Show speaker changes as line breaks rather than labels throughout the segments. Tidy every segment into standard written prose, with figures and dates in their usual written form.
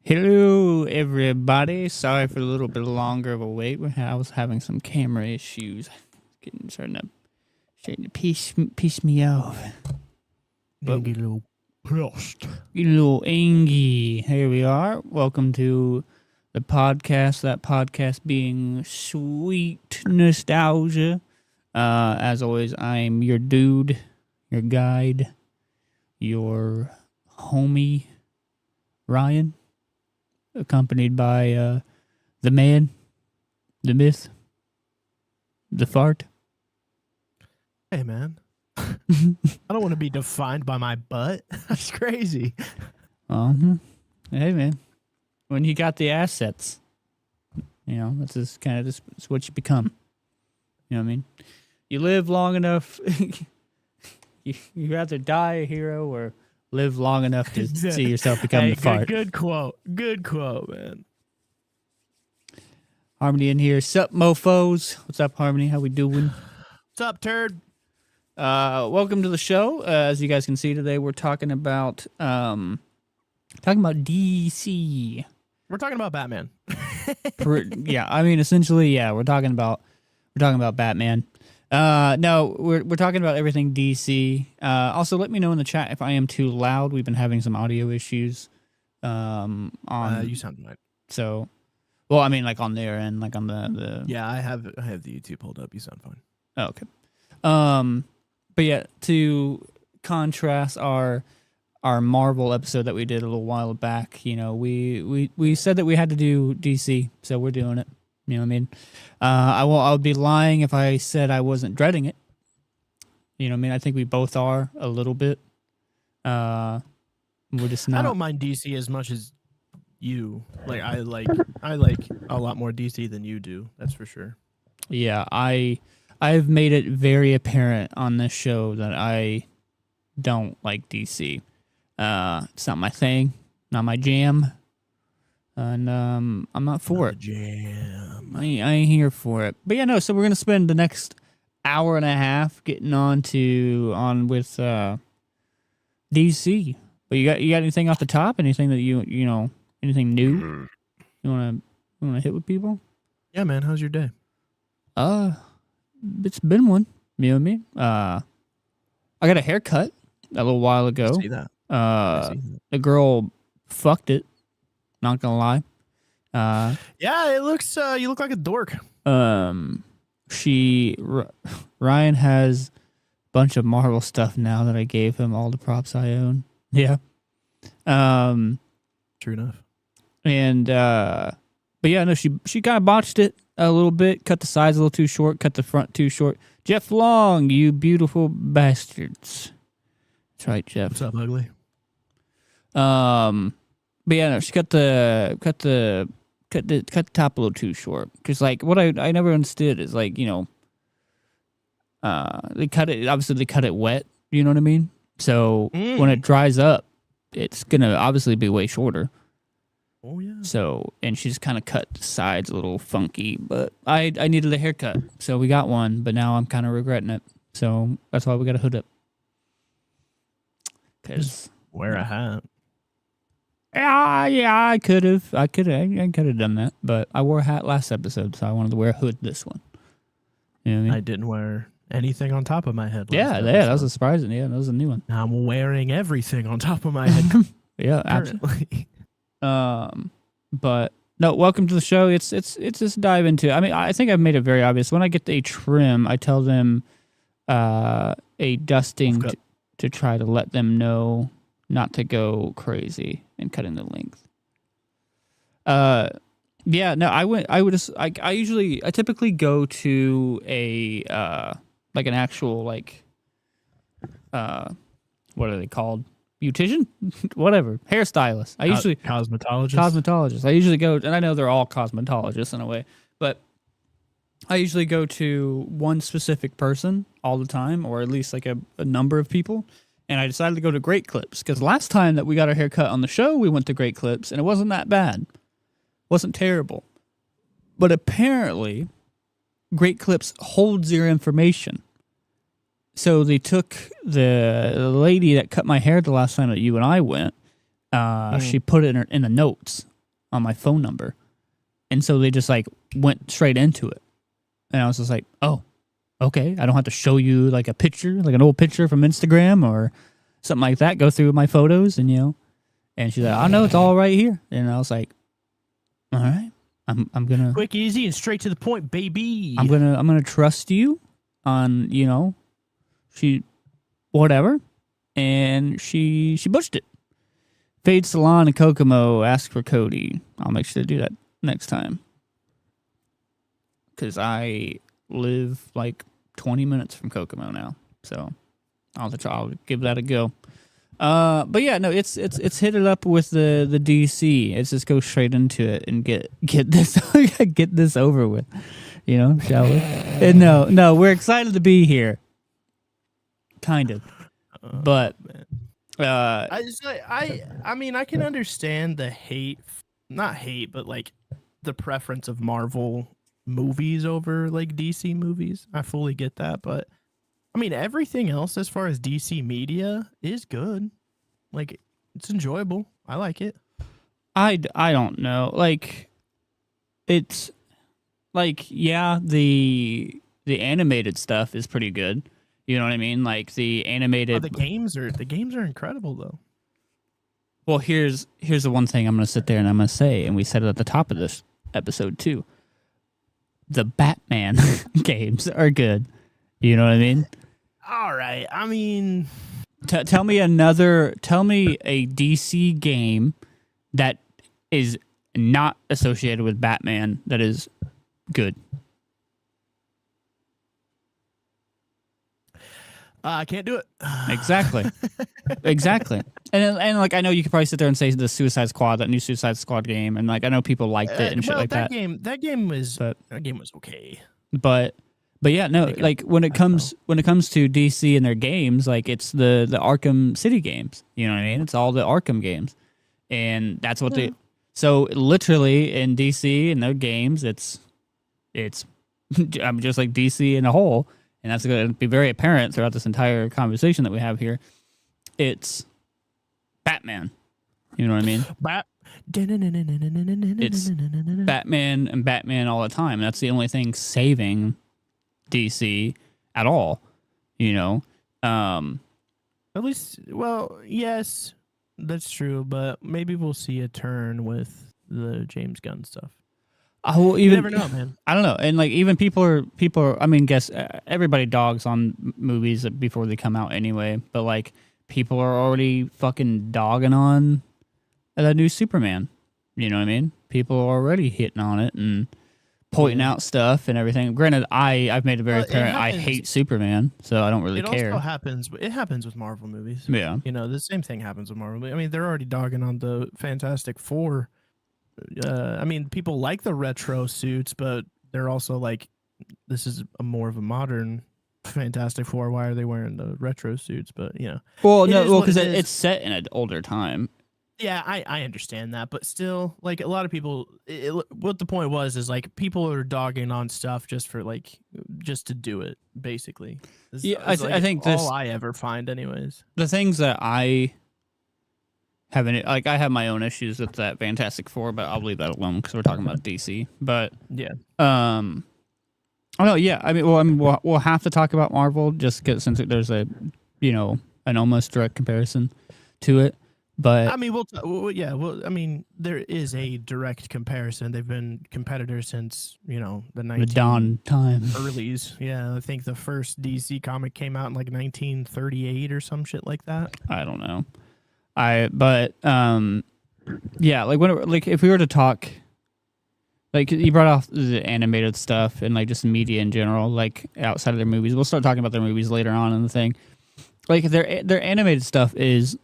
Hello, everybody. Sorry for a little bit longer of a wait. I was having some camera issues. Starting to piss me off.
But get a little pissed.
Get a little angry. Here we are. Welcome to the podcast. That podcast being Sweet Nostalgia. As always, I'm your dude, your guide, your homie, Ryan. Accompanied by the man, the myth, the fart.
Hey, man. I don't want to be defined by my butt. That's crazy.
Hey, man. When you got the assets, that's just kind of it's what you become. You know what I mean? You live long enough. you rather die a hero or live long enough to see yourself become the fart.
Good quote. Good quote, man.
Harmony in here. Sup, mofos? What's up, Harmony? How we doing?
What's up, turd?
Welcome to the show. As you guys can see today, we're talking about DC.
We're talking about Batman.
Essentially, we're talking about Batman. No, we're talking about everything DC. Also, let me know in the chat if I am too loud. We've been having some audio issues.
You sound right.
So, well, I mean, like on their end, like on the.
Yeah, I have the YouTube pulled up. You sound fine.
Oh, okay. But yeah, to contrast our Marvel episode that we did a little while back, we said that we had to do DC, so we're doing it. You know what I mean? I would be lying if I said I wasn't dreading it. You know what I mean? I think we both are a little bit. We're just not.
I don't mind DC as much as you. Like I like a lot more DC than you do. That's for sure.
Yeah, I've made it very apparent on this show that I don't like DC. It's not my thing, not my jam. And I'm not for it.
Jam.
I ain't here for it. But yeah, no. So we're gonna spend the next hour and a half getting on with DC. But you got anything off the top? Anything that anything new? You wanna hit with people?
Yeah, man. How's your day?
It's been one. You know what I mean? I got a haircut a little while ago.
I see that.
The girl fucked it. Not gonna lie.
Yeah, it looks. You look like a dork.
Ryan has a bunch of Marvel stuff now that I gave him all the props I own. Yeah.
True enough.
And but yeah, no, she kind of botched it a little bit. Cut the sides a little too short. Cut the front too short. Jeff Long, you beautiful bastards. That's right, Jeff.
What's up, ugly?
But yeah, no, she cut the top a little too short. Cause like what I never understood is like they cut it wet. You know what I mean? So when it dries up, it's gonna obviously be way shorter.
Oh yeah.
So and she just kind of cut the sides a little funky. But I needed a haircut, so we got one. But now I'm kind of regretting it. So that's why we got a hood up. Cause
wear a hat.
Yeah, I could have done that, but I wore a hat last episode, so I wanted to wear a hood this one. You know what I mean?
I didn't wear anything on top of my head.
Yeah, that was a surprising. Yeah, that was a new one.
I'm wearing everything on top of my head.
Yeah, absolutely. But no, welcome to the show. It's just dive into. I mean, I think I've made it very obvious. When I get a trim, I tell them a dusting to try to let them know not to go crazy and cutting the length. Yeah, no, I typically go to a like an actual like what are they called? Beautician? Whatever. Hairstylist. I usually cosmetologist. I usually go, and I know they're all cosmetologists in a way, but I usually go to one specific person all the time, or at least like a number of people. And I decided to go to Great Clips because last time that we got our hair cut on the show, we went to Great Clips, and it wasn't that bad. It wasn't terrible. But apparently, Great Clips holds your information. So they took the lady that cut my hair the last time that you and I went. She put it in the notes on my phone number. And so they just like went straight into it. And I was just like, oh, okay. I don't have to show you like a picture, like an old picture from Instagram or something like that. Go through my photos and, and she's like, I know it's all right here. And I was like, all right, I'm going to.
Quick, easy, and straight to the point, baby.
I'm going to trust you on, whatever. And she butched it. Fade Salon and Kokomo ask for Cody. I'll make sure to do that next time. Because I live like 20 minutes from Kokomo now. So I'll give that a go. But yeah, no, it's hit it up with the DC. It's just go straight into it and get this get this over with. Shall we? And no, we're excited to be here. Kind of. But
I mean, I can understand the not hate, but like the preference of Marvel movies over like DC movies. I fully get that, but I mean, everything else as far as DC media is good. Like, it's enjoyable. I like it.
I don't know. Like, it's like, yeah, the animated stuff is pretty good. You know what I mean? Like the animated.
The games are incredible though.
Well, here's the one thing I'm going to sit there and I'm going to say, and we said it at the top of this episode too. The Batman games are good. You know what I mean?
All right. I mean,
tell me a DC game that is not associated with Batman that is good.
I can't do it.
Exactly. And like I know you could probably sit there and say the Suicide Squad, that new Suicide Squad game, and like I know people liked it and shit like that.
That game was okay.
But yeah, no, like when it comes to DC and their games, like it's the Arkham City games. You know what I mean? It's all the Arkham games, and that's what they. So literally in DC and their games, it's I'm just like DC in a whole. And that's going to be very apparent throughout this entire conversation that we have here. It's Batman. You know what I mean? It's Batman and Batman all the time. That's the only thing saving DC at all. At
least, well, yes, that's true. But maybe we'll see a turn with the James Gunn stuff. You never know, man.
I don't know, and like even people are. I mean, guess everybody dogs on movies before they come out anyway. But like people are already fucking dogging on the new Superman. You know what I mean? People are already hitting on it and pointing out stuff and everything. Granted, I've made it very apparent I hate Superman, so I don't really care.
It happens with Marvel movies.
Yeah,
the same thing happens with Marvel. I mean, they're already dogging on the Fantastic Four. I mean, people like the retro suits, but they're also like, this is more of a modern Fantastic Four. Why are they wearing the retro suits? But
well, because it's set in an older time.
Yeah, I understand that, but still, like a lot of people, what the point was is like people are dogging on stuff just to do it, basically.
I think that's
all I ever find, anyways.
The things that I have my own issues with that Fantastic Four, but I'll leave that alone because we're talking about DC. But
yeah,
oh no, yeah. I mean, we'll have to talk about Marvel just because since there's an almost direct comparison to it. But
I mean, I mean, there is a direct comparison. They've been competitors since the
dawn time,
earlies. Yeah, I think the first DC comic came out in like 1938 or some shit like that.
I don't know. Yeah, like if we were to talk, like you brought off the animated stuff and like just media in general, like outside of their movies, we'll start talking about their movies later on in the thing. Like their animated stuff is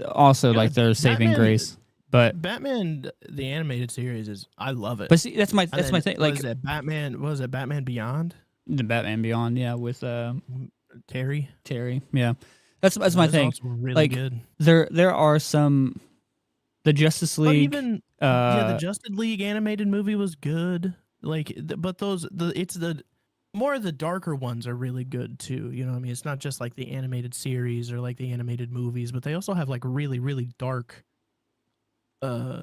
also like their saving grace. But
Batman, the animated series I love it.
But see, that's my thing. Like
was it Batman Beyond?
The Batman Beyond, yeah, with
Terry,
yeah. That's my thing.
Really
like
good.
There are some the Justice League.
But even the Justice League animated movie was good. Like, but it's the more of the darker ones are really good too. You know what I mean? It's not just like the animated series or like the animated movies, but they also have like really really dark uh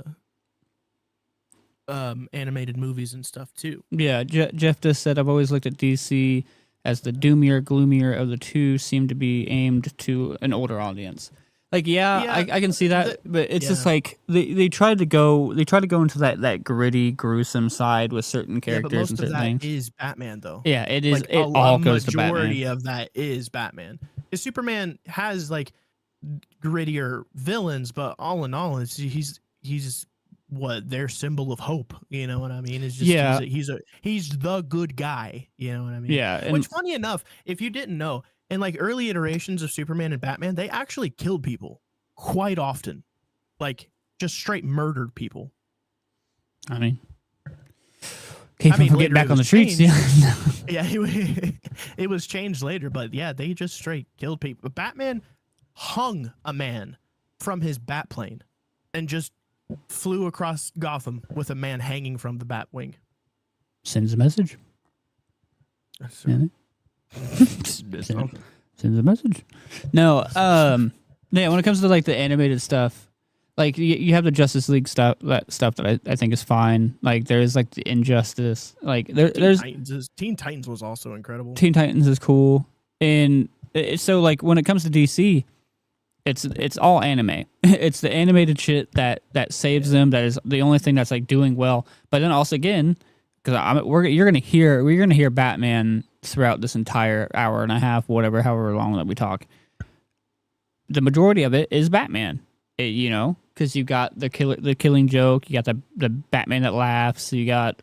animated movies and stuff too.
Yeah, Jeff just said, I've always looked at DC as the doomier, gloomier of the two, seem to be aimed to an older audience. Like, I can see that, but it's just like they tried to go into that gritty, gruesome side with certain characters and certain things.
Is Batman though?
Yeah, it is. Like, it all goes to Batman.
Majority of that is Batman. Because Superman has like grittier villains, but all in all, he's what their symbol of hope. You know what I mean? It's just he's the good guy. You know what I mean?
Yeah. And
which, funny enough, if you didn't know, in like early iterations of Superman and Batman, they actually killed people quite often, like just straight murdered people.
I mean, getting back on the streets.
Yeah, it was changed later, but yeah, they just straight killed people. But Batman hung a man from his bat plane and just flew across Gotham with a man hanging from the bat wing.
Sends a message. Sends a message. No, yeah. When it comes to like the animated stuff, like you have the Justice League stuff that I think is fine. Like there's like the Injustice. Like there's
Teen Titans was also incredible.
Teen Titans is cool, and so like when it comes to DC, it's all anime. It's the animated shit that saves them. That is the only thing that's like doing well. But then also again, because you're gonna hear Batman throughout this entire hour and a half, however long that we talk. The majority of it is Batman. Because you got the Killing Joke, you got the Batman that laughs, you got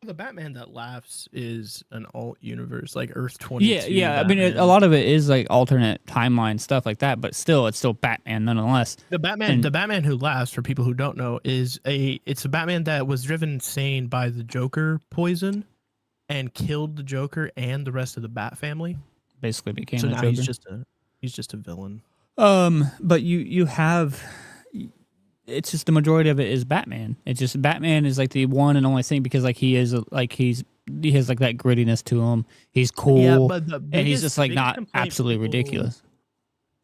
the Batman that laughs is an alt universe, like Earth 22.
Yeah. Batman. I mean, a lot of it is like alternate timeline stuff like that, but still, it's still Batman nonetheless.
The Batman who laughs, for people who don't know, it's a Batman that was driven insane by the Joker poison and killed the Joker and the rest of the Bat family.
Basically became
so
the
now
Joker.
He's just a villain.
But you have. It's just the majority of it is Batman. It's just Batman is like the one and only thing because like he has like that grittiness to him. He's cool, and he's just like not absolutely ridiculous.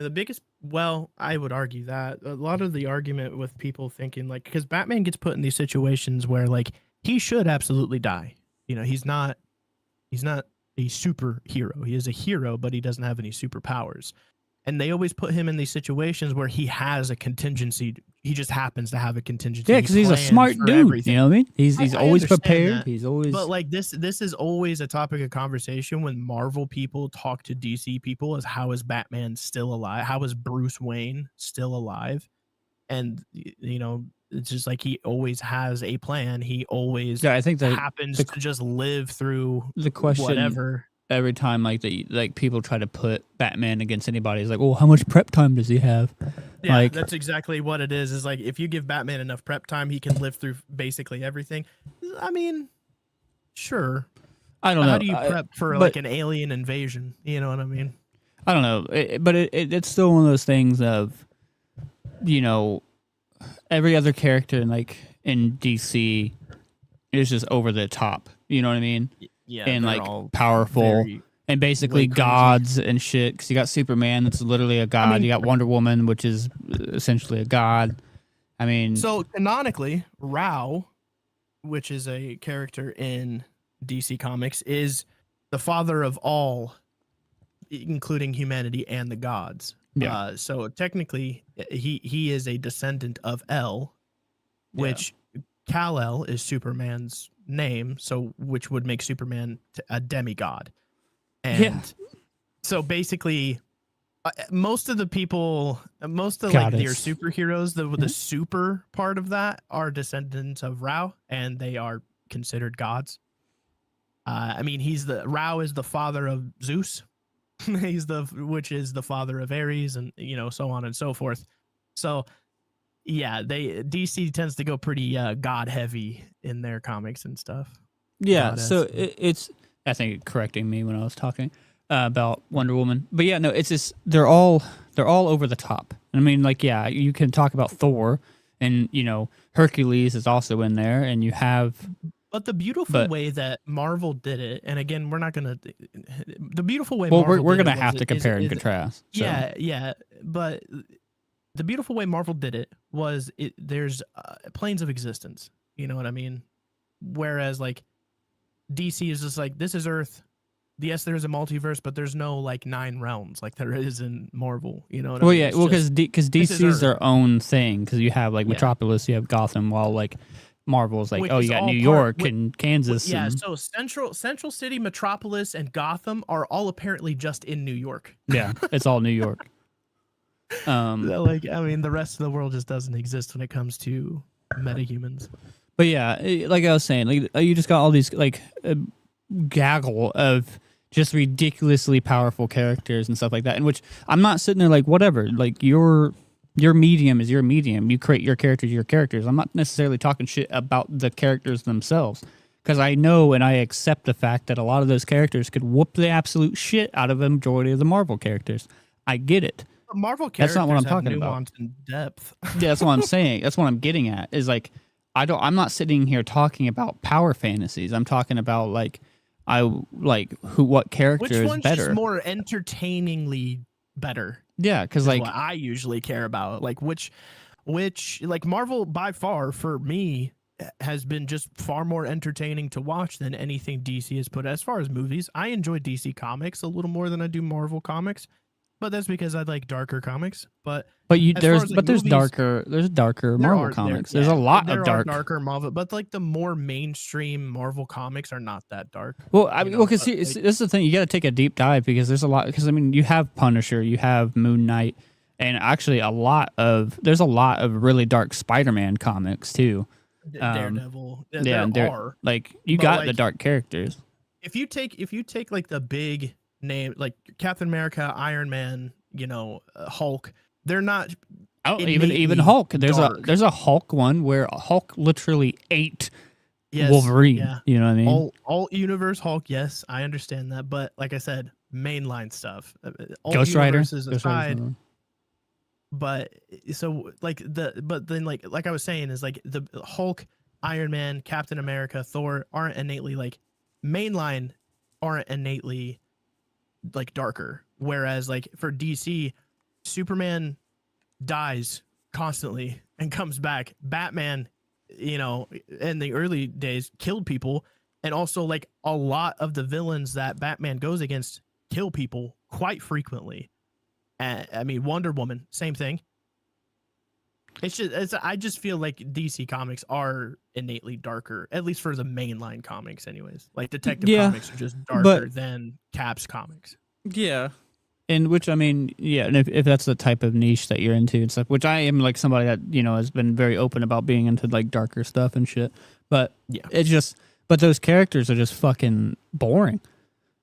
I would argue that a lot of the argument with people thinking like, because Batman gets put in these situations where like he should absolutely die. He's not a superhero. He is a hero, but he doesn't have any superpowers. And they always put him in these situations where he has a contingency. He just happens to have a contingency.
Yeah, because he's a smart dude. Everything. You know what I mean? He's always prepared.
That.
He's always.
But like this is always a topic of conversation when Marvel people talk to DC people: is how is Batman still alive? How is Bruce Wayne still alive? And it's just like he always has a plan. He always
I think that
happens to just live through
the question.
Whatever.
Every time like people try to put Batman against anybody, it's like, oh, how much prep time does he have?
Yeah,
like,
that's exactly what it is. Is like if you give Batman enough prep time, he can live through basically everything. I mean, sure.
I don't know.
How do you prep for like an alien invasion? You know what I mean?
I don't know, but it's still one of those things of, every other character in DC is just over the top. You know what I mean?
Yeah,
and like powerful and basically gods and shit. Because you got Superman, that's literally a god. You got Wonder Woman, which is essentially a god. I mean,
so canonically, Rao, which is a character in DC Comics, is the father of all, including humanity and the gods.
Yeah.
So technically, he is a descendant of El, which Kal-El is Superman's name, so which would make Superman a demigod. And so basically most of your superheroes, the super part of that are descendants of Rao, and they are considered gods. I mean, Rao is the father of Zeus. Which is the father of Ares, and so on and so forth. So yeah, DC tends to go pretty god heavy in their comics and stuff.
Yeah, goddess. So it's I think correcting me when I was talking about Wonder Woman, but yeah, no, it's just they're all over the top. I mean, like, yeah, you can talk about Thor, and Hercules is also in there, and you have.
But the beautiful way that Marvel did it, and again, we're not gonna. The beautiful way.
Well, we're gonna have to compare and contrast.
So. Yeah, but the beautiful way Marvel did it was there's planes of existence. You know what I mean? Whereas like DC is just like, this is Earth. Yes, there's a multiverse, but there's no like 9 realms like there is in Marvel. You know what I mean?
Yeah,
It's
well,
just,
because DC is their own thing. Because you have like
Yeah.
Metropolis, you have Gotham, while like Marvel's like,
Which
oh,
is
you got
all
New
part-
York and Kansas.
yeah,
and-
so Central City, Metropolis, and Gotham are all apparently just in New York.
yeah, it's all New York.
Like, I mean, the rest of the world just doesn't exist when it comes to metahumans.
But yeah, like I was saying, like you just got all these like gaggle of just ridiculously powerful characters and stuff like that. In which I'm not sitting there like whatever. Like your medium is your medium. You create your characters. I'm not necessarily talking shit about the characters themselves, because I know and I accept the fact that a lot of those characters could whoop the absolute shit out of a majority of the Marvel characters. I get it.
Marvel characters
That's not what I'm
have
talking about.
nuance and depth.
Yeah, that's what I'm saying. That's what I'm getting at. Is like I'm not sitting here talking about power fantasies. I'm talking about like what character
Which
is
one's
better.
just more entertainingly better?
Yeah, because
Is
like
what I usually care about. Like which like Marvel by far for me has been just far more entertaining to watch than anything DC has put. As far as movies, I enjoy DC comics a little more than I do Marvel comics, but that's because I like darker comics. But
there's
movies,
darker Marvel comics. There's a lot of
darker Marvel, but like the more mainstream Marvel comics are not that dark.
Well, I mean, because this is the thing, you got to take a deep dive, because there's a lot. Because I mean, you have Punisher, you have Moon Knight, and actually there's a lot of really dark Spider-Man comics too.
Daredevil,
like you got the dark characters.
If you take like the big name like Captain America, Iron Man, Hulk, they're not.
Even Hulk. There's a Hulk one where Hulk literally ate Wolverine.
Yeah.
You know what I mean?
All universe Hulk. Yes, I understand that, but like I said, mainline stuff.
Ghost Rider
aside. But so but then like I was saying is like the Hulk, Iron Man, Captain America, Thor aren't innately like mainline, aren't innately like darker. Whereas like for DC, Superman dies constantly and comes back. Batman, in the early days killed people, and also like a lot of the villains that Batman goes against kill people quite frequently. I mean, Wonder Woman, same thing. I just feel like DC comics are innately darker, at least for the mainline comics, anyways. Like Detective Comics are just darker than Cap's comics.
Yeah. And which, I mean, yeah, and if that's the type of niche that you're into and stuff, which I am like somebody that, has been very open about being into like darker stuff and shit. But it's just, but those characters are just fucking boring.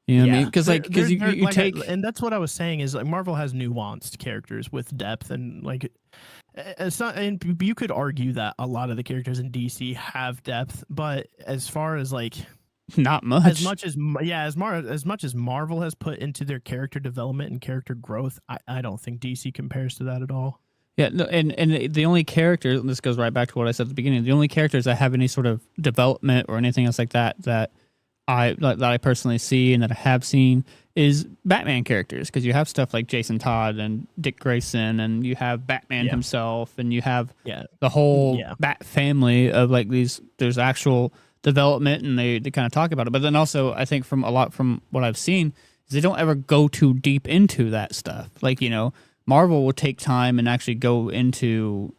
You know what I mean? Because you
like
take,
and that's what I was saying is like Marvel has nuanced characters with depth, and like it's not. And you could argue that a lot of the characters in DC have depth, but as far as like
not much,
as much as Marvel has put into their character development and character growth, I don't think DC compares to that at all.
Yeah, no, and the only character, and this goes right back to what I said at the beginning, the only characters that have any sort of development or anything else like that I personally see and that I have seen is Batman characters, because you have stuff like Jason Todd and Dick Grayson, and you have Batman himself, and you have the whole Bat family of like these. There's actual development, and they kind of talk about it. But then also, I think from what I've seen is they don't ever go too deep into that stuff. Like Marvel will take time and actually go into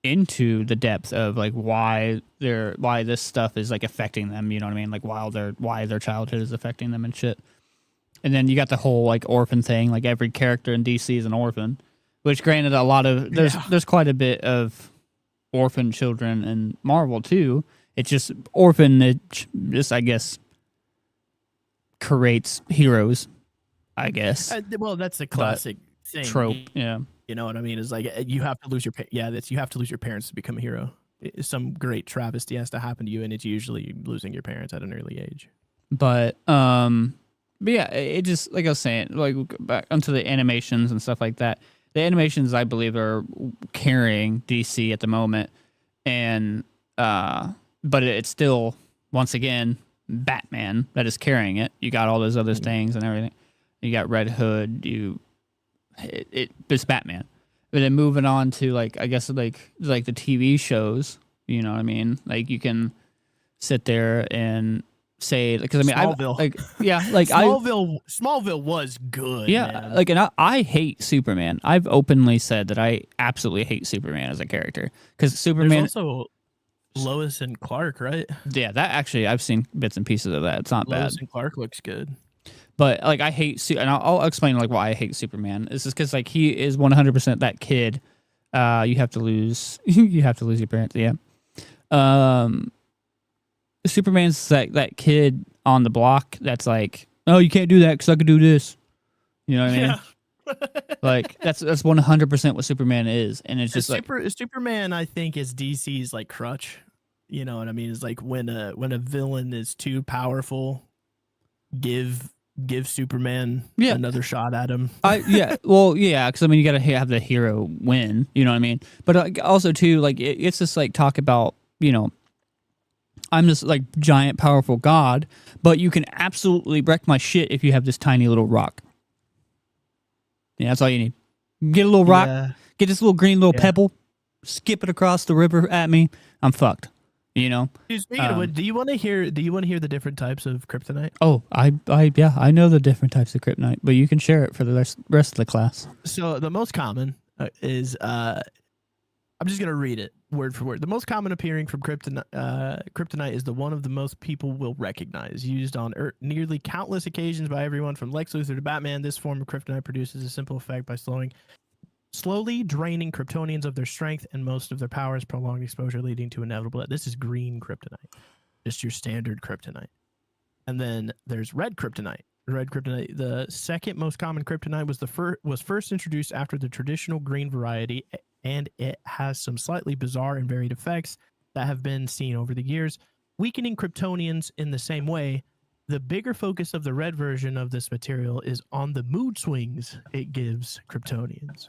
into the depth of like why this stuff is like affecting them, you know what I mean? Like why their childhood is affecting them and shit. And then you got the whole like orphan thing, like every character in DC is an orphan, which granted a lot of there's quite a bit of orphan children in Marvel too. It's just just I guess creates heroes, I guess.
Well, that's a classic thing.
Trope, yeah.
You know what I mean? Is like you have to lose your you have to lose your parents to become a hero. Some great travesty has to happen to you, and it's usually losing your parents at an early age.
But yeah, it just like I was saying, like back onto the animations and stuff like that. The animations I believe are carrying DC at the moment, and but it's still once again Batman that is carrying it. You got all those other things and everything. You got Red Hood. it's Batman. But then moving on to like, I guess like the TV shows, you know what I mean? Like you can sit there and say, because I mean,
Smallville. Smallville was good.
Yeah,
man.
like, and I hate Superman. I've openly said that I absolutely hate Superman as a character because Superman.
There's also Lois and Clark, right?
Yeah, that actually I've seen bits and pieces of that. It's not bad.
Lois and Clark looks good.
But like I hate, and I'll explain like why I hate Superman. It's just because like he is 100% that kid. You have to lose, you have to lose your parents. Yeah. Superman's that kid on the block that's like, oh, you can't do that because I could do this. You know what I mean? Yeah. Like that's 100% what Superman is, and it's just
Superman. I think is DC's like crutch. You know what I mean? It's like when a villain is too powerful, give Superman another shot at him.
Because I mean you got to have the hero win. You know what I mean? But also too, like it's just like talk about, you know, I'm this like giant powerful god, but you can absolutely wreck my shit if you have this tiny little rock. Yeah, that's all you need. Get a little rock, get this little green little pebble, skip it across the river at me. I'm fucked. You know.
Speaking of which, do you want to hear the different types of kryptonite?
Oh, I know the different types of kryptonite, but you can share it for the rest of the class.
So the most common is I'm just gonna read it word for word. The most common appearing from kryptonite is the one of the most people will recognize. Used on nearly countless occasions by everyone from Lex Luthor to Batman, this form of kryptonite produces a simple effect by slowly draining Kryptonians of their strength and most of their powers, prolonged exposure leading to inevitable death. This is green kryptonite, just your standard kryptonite. And then there's red kryptonite. Red kryptonite, the second most common kryptonite, was first introduced after the traditional green variety, and it has some slightly bizarre and varied effects that have been seen over the years, weakening Kryptonians in the same way. The bigger focus of the red version of this material is on the mood swings it gives Kryptonians.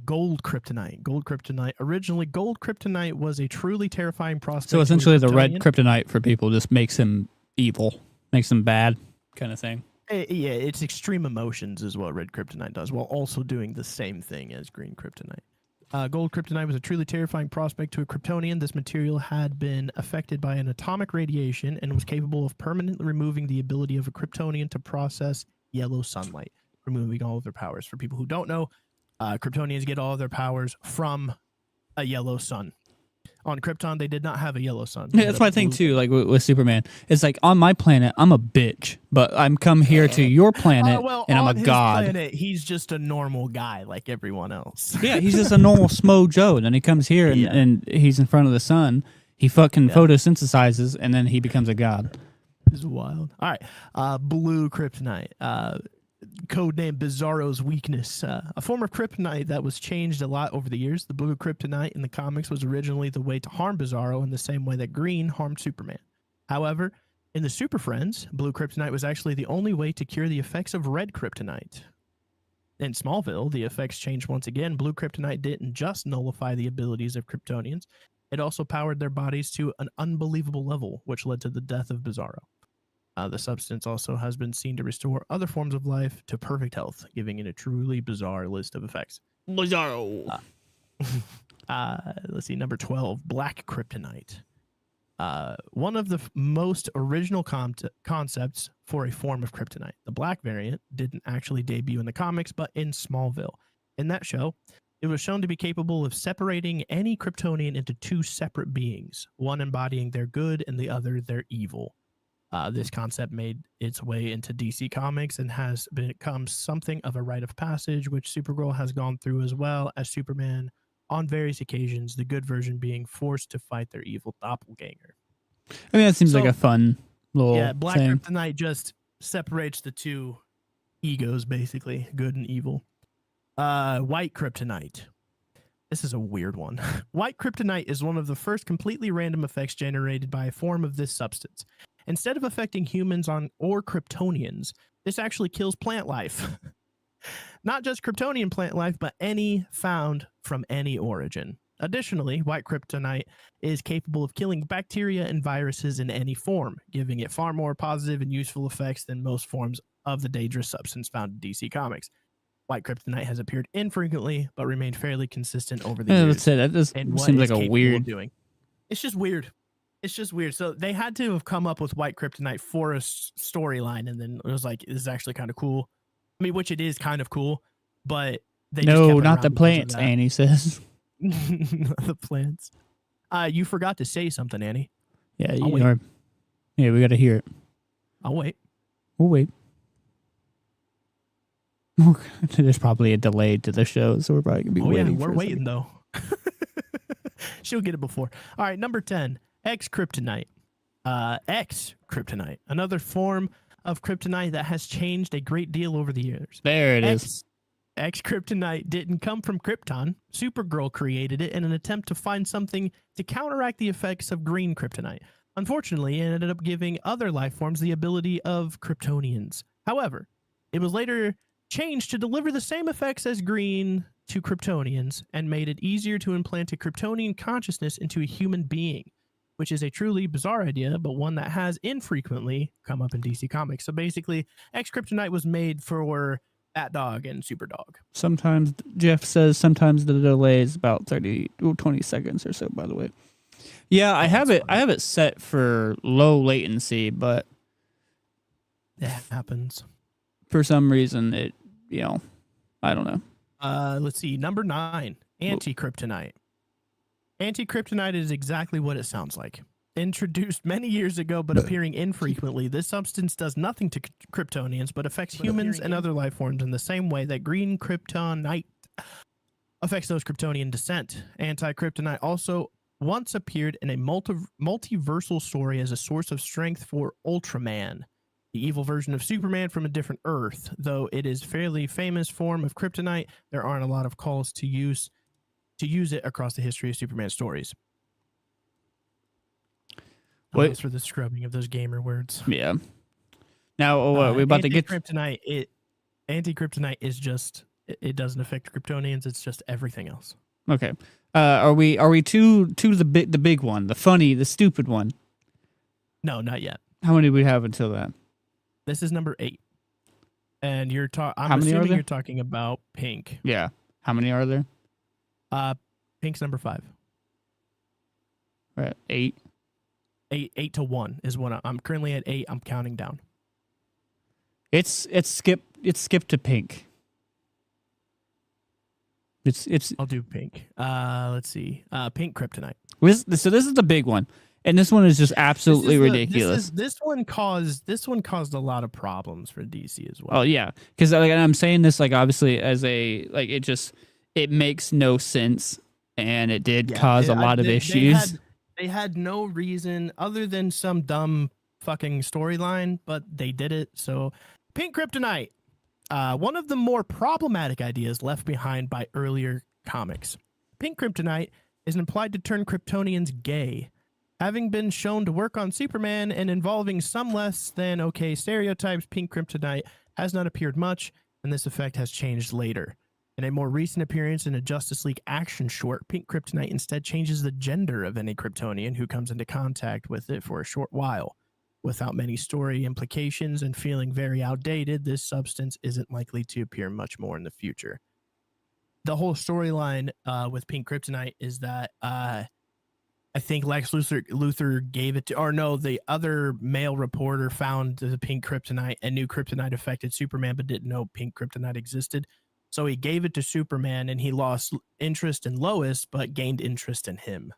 Gold kryptonite. Originally, gold kryptonite was a truly terrifying prospect.
So essentially, the red kryptonite for people just makes him evil, makes him bad, kind of thing.
Yeah, it's extreme emotions is what red kryptonite does, while also doing the same thing as green kryptonite. Gold kryptonite was a truly terrifying prospect to a Kryptonian. This material had been affected by an atomic radiation and was capable of permanently removing the ability of a Kryptonian to process yellow sunlight, removing all of their powers. For people who don't know, Kryptonians get all of their powers from a yellow sun. On Krypton, they did not have a yellow sun.
Yeah, that's my thing too. Like with Superman, it's like on my planet, I'm a bitch, but I'm come here to your planet, and I'm a god.
Planet, he's just a normal guy like everyone else.
Yeah, he's just a normal Smo Joe. And then he comes here and he's in front of the sun. He fucking photosynthesizes, and then he becomes a god.
This is wild. All right, blue kryptonite. Codename Bizarro's weakness, a form of kryptonite that was changed a lot over the years. The blue kryptonite in the comics was originally the way to harm Bizarro in the same way that green harmed Superman. However, in the Super Friends, blue kryptonite was actually the only way to cure the effects of red kryptonite. In Smallville, the effects changed once again. Blue kryptonite didn't just nullify the abilities of Kryptonians, it also powered their bodies to an unbelievable level, which led to the death of Bizarro. The substance also has been seen to restore other forms of life to perfect health, giving it a truly bizarre list of effects.
Bizarro.
Let's see, number 12, black kryptonite. One of the most original concepts for a form of kryptonite. The black variant didn't actually debut in the comics, but in Smallville. In that show, it was shown to be capable of separating any Kryptonian into two separate beings, one embodying their good and the other their evil. This concept made its way into DC Comics and has become something of a rite of passage, which Supergirl has gone through, as well as Superman on various occasions, the good version being forced to fight their evil doppelganger.
I mean, that seems like a fun little
black
thing.
kryptonite just separates the two egos, basically, good and evil. White kryptonite. This is a weird one. White kryptonite is one of the first completely random effects generated by a form of this substance. Instead of affecting humans or Kryptonians, this actually kills plant life. Not just Kryptonian plant life, but any found from any origin. Additionally, white kryptonite is capable of killing bacteria and viruses in any form, giving it far more positive and useful effects than most forms of the dangerous substance found in DC Comics. White kryptonite has appeared infrequently, but remained fairly consistent over the years.
Let's say that just seems like a weird.
Doing. It's just weird. It's just weird. So they had to have come up with white kryptonite for a storyline, and then it was like, this is actually kind of cool. I mean, which it is kind of cool, but they
no, not the plants. Annie says,
the plants. You forgot to say something, Annie.
Yeah, you are. Yeah, we got to hear it.
I'll wait.
We'll wait. There's probably a delay to the show, so we're probably gonna be waiting.
Yeah, we're waiting though. She'll get it before. All right, number 10, X kryptonite. X kryptonite, another form of kryptonite that has changed a great deal over the years.
There it is.
X kryptonite didn't come from Krypton. Supergirl created it in an attempt to find something to counteract the effects of green kryptonite. Unfortunately, it ended up giving other life forms the ability of Kryptonians. However, it was later changed to deliver the same effects as green to Kryptonians and made it easier to implant a Kryptonian consciousness into a human being, which is a truly bizarre idea, but one that has infrequently come up in DC Comics. So basically, X kryptonite was made for Bat-Dog and Superdog.
Sometimes, Jeff says, sometimes the delay is about 20 seconds or so, by the way. Yeah, I have it set for low latency, but
it happens.
For some reason, it, I don't know.
Let's see. Number 9, anti-kryptonite. Anti-kryptonite is exactly what it sounds like. Introduced many years ago, but appearing infrequently, this substance does nothing to Kryptonians, but affects humans and other life forms in the same way that green kryptonite affects those Kryptonian descent. Anti-kryptonite also once appeared in a multiversal story as a source of strength for Ultraman, the evil version of Superman from a different Earth. Though it is a fairly famous form of kryptonite, there aren't a lot of calls to use it across the history of Superman stories. Wait for the scrubbing of those gamer words.
Yeah. Now, we're about to get
kryptonite. Anti-kryptonite is just it doesn't affect Kryptonians. It's just everything else.
Okay. Are we to the big one, the stupid one?
No, not yet.
How many do we have until that?
This is number 8, and I'm assuming you're talking about pink.
Yeah. How many are there?
Pink's number 5.
Right. 8.
8 to 1 is what I'm currently at. 8. I'm counting down.
It's skipped to pink. It's.
I'll do pink. Let's see. Pink kryptonite.
So this is the big one, and this one is just absolutely ridiculous.
This one caused a lot of problems for DC as well.
Oh yeah, because I'm saying this obviously as it makes no sense, and it did cause a lot of issues.
They had no reason other than some dumb fucking storyline, but they did it. So, pink kryptonite, one of the more problematic ideas left behind by earlier comics. Pink kryptonite is implied to turn Kryptonians gay. Having been shown to work on Superman and involving some less than okay stereotypes, pink kryptonite has not appeared much, and this effect has changed later. In a more recent appearance in a Justice League action short, pink kryptonite instead changes the gender of any Kryptonian who comes into contact with it for a short while. Without many story implications and feeling very outdated, this substance isn't likely to appear much more in the future. The whole storyline with pink kryptonite is that I think Lex Luthor gave it to, or no, the other male reporter found the pink kryptonite and knew kryptonite affected Superman, but didn't know pink kryptonite existed. So he gave it to Superman, and he lost interest in Lois, but gained interest in him.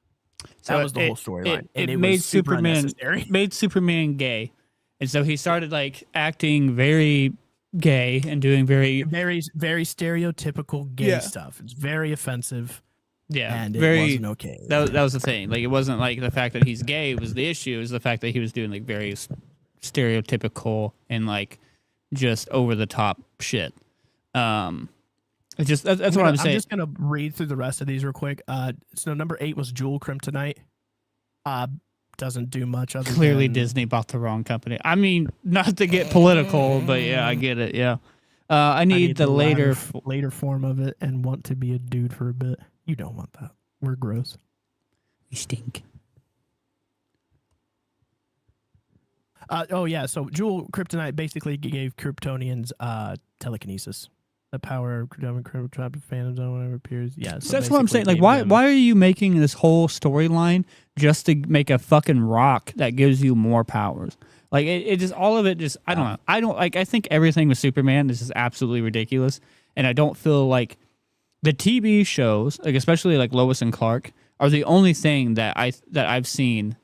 That was the whole storyline.
It made Superman gay, and so he started acting very gay and doing very
stereotypical gay stuff. It's very offensive.
Yeah,
and it wasn't okay.
That was the thing. It wasn't the fact that he's gay was the issue. It was the fact that he was doing very stereotypical and just over the top shit. That's what I'm saying.
I'm just gonna read through the rest of these real quick. So number 8 was Jewel Kryptonite. Doesn't do much other
Clearly
than
Disney bought the wrong company. I mean, not to get political, but yeah, I get it. Yeah. I need the later
form of it and want to be a dude for a bit. You don't want that. We're gross.
We stink.
So Jewel Kryptonite basically gave Kryptonians telekinesis. The power of incredible tribe of Phantom Zone whenever it appears. Yeah,
so that's what I'm saying. Like, why are you making this whole storyline just to make a fucking rock that gives you more powers? Like, it just, all of it just, I don't know. I think everything with Superman is just absolutely ridiculous. And I don't feel like the TV shows, like especially like Lois and Clark, are the only thing that I've seen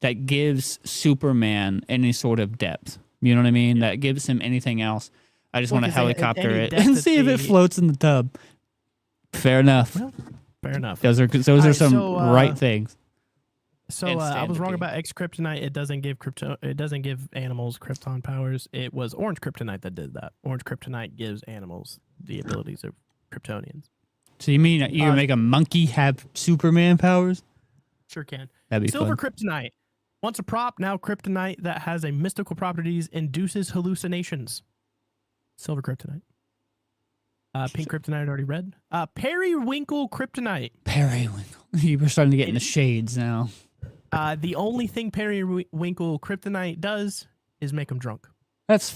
that gives Superman any sort of depth. You know what I mean? Yeah. That gives him anything else. I just want to helicopter it and see if it floats in the tub. Fair enough.
Well, fair enough.
Those are some right things.
So I was wrong about X Kryptonite. It doesn't give animals Krypton powers. It was Orange Kryptonite that did that. Orange Kryptonite gives animals the abilities of Kryptonians.
So you mean you can make a monkey have Superman powers?
Sure can.
That'd be
Silver
fun.
Kryptonite. Once a prop, now Kryptonite that has a mystical properties induces hallucinations. Silver Kryptonite. Pink Kryptonite already read. Periwinkle Kryptonite.
Periwinkle. You were starting to get in the shades now.
The only thing Periwinkle Kryptonite does is make them drunk.
That's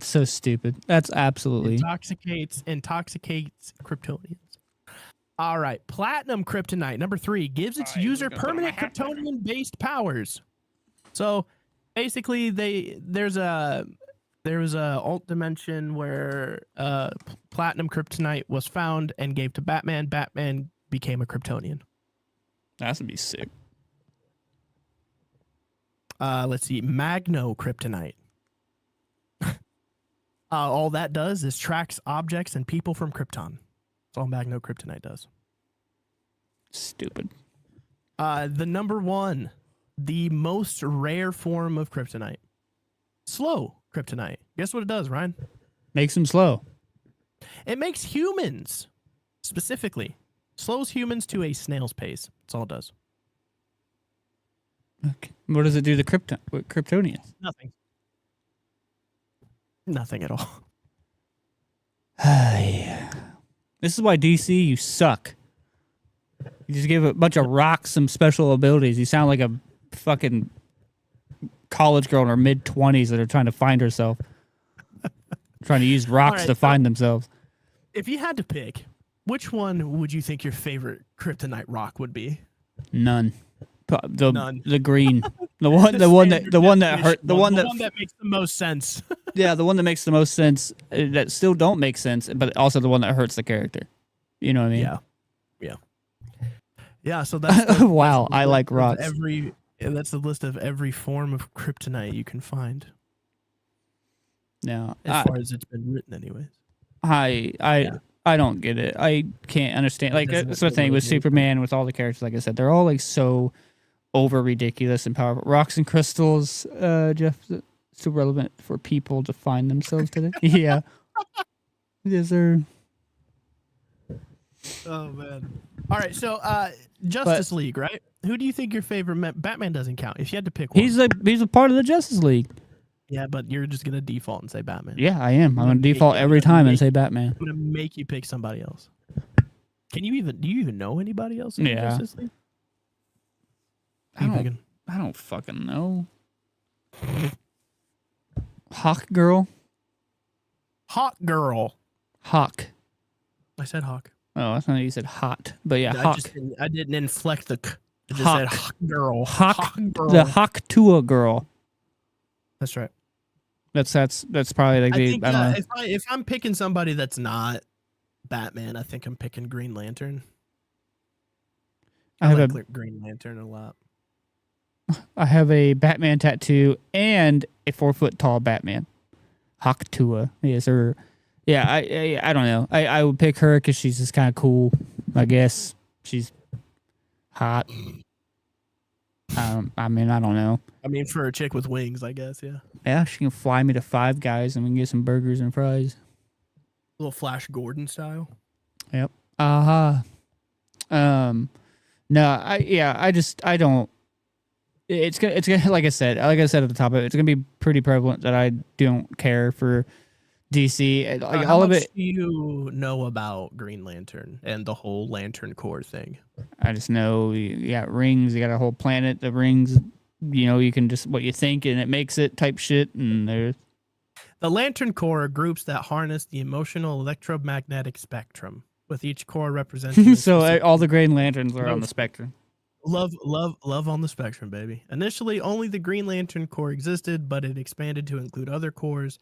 so stupid. That's absolutely
intoxicates Kryptonians. All right, Platinum Kryptonite number 3 gives its user permanent Kryptonian-based powers. So basically, there's a alt dimension where Platinum Kryptonite was found and gave to Batman. Batman became a Kryptonian.
That would be sick.
Let's see, Magno Kryptonite. All that does is tracks objects and people from Krypton. That's all Magno Kryptonite does.
Stupid.
The number 1, the most rare form of Kryptonite. Slow Kryptonite. Guess what it does, Ryan?
Makes them slow.
It makes humans, specifically, slows humans to a snail's pace. That's all it does.
Okay. What does it do to Kryptonians?
Nothing. Nothing at all.
This is why DC, you suck. You just give a bunch of rocks some special abilities. You sound like a fucking college girl in her mid-20s that are trying to find herself. Trying to use rocks to find themselves.
If you had to pick, which one would you think your favorite Kryptonite rock would be?
None.
None.
The green. The one that
makes the most sense.
Yeah, the one that makes the most sense, that still don't make sense, but also the one that hurts the character. You know what I mean?
Yeah, so that's
wow, I like rocks.
That's the list of every form of Kryptonite you can find.
No,
as far as it's been written, anyways.
I don't get it. I can't understand. Like that's the thing with Superman, with all the characters. Like I said, they're all like so over ridiculous and powerful. Rocks and crystals, Jeff, still relevant for people to find themselves today. Yeah, yes, sir.
Oh man. All right, so Justice League, right? Who do you think your favorite? Batman doesn't count. If you had to pick one,
he's a part of the Justice League.
Yeah, but you're just gonna default and say Batman.
Yeah, I am. I'm gonna default every time and say Batman.
I'm gonna make you pick somebody else. Do you even know anybody else in Justice League?
I don't fucking know. Hawk Girl.
Hawk Girl.
Hawk.
I said Hawk.
Oh, I thought you said hot, but yeah, Hawk.
I didn't inflect the. I just said Hawk Girl.
Hawk Girl. The Hawk Tua Girl.
That's right.
That's probably like
I don't know. If I'm picking somebody that's not Batman, I think I'm picking Green Lantern. I like Green Lantern a lot.
I have a Batman tattoo and a 4-foot tall Batman. Hawk Tua. Yes, sir. Yeah, I don't know. I would pick her because she's just kind of cool. I guess she's hot. I mean, I don't know.
I mean, for a chick with wings, I guess, yeah.
Yeah, she can fly me to Five Guys and we can get some burgers and fries.
A little Flash Gordon style.
Yep. No, I don't. It's gonna like I said at the top of it, it's gonna be pretty prevalent that I don't care for DC. Like all of it.
Do you know about Green Lantern and the whole Lantern Corps thing?
I just know you got rings. You got a whole planet. The rings, you can just what you think and it makes it type shit. And
The Lantern Corps are groups that harness the emotional electromagnetic spectrum, with each corps representing.
So all the Green Lanterns are on the spectrum.
Love on the spectrum, baby. Initially, only the Green Lantern Corps existed, but it expanded to include other corps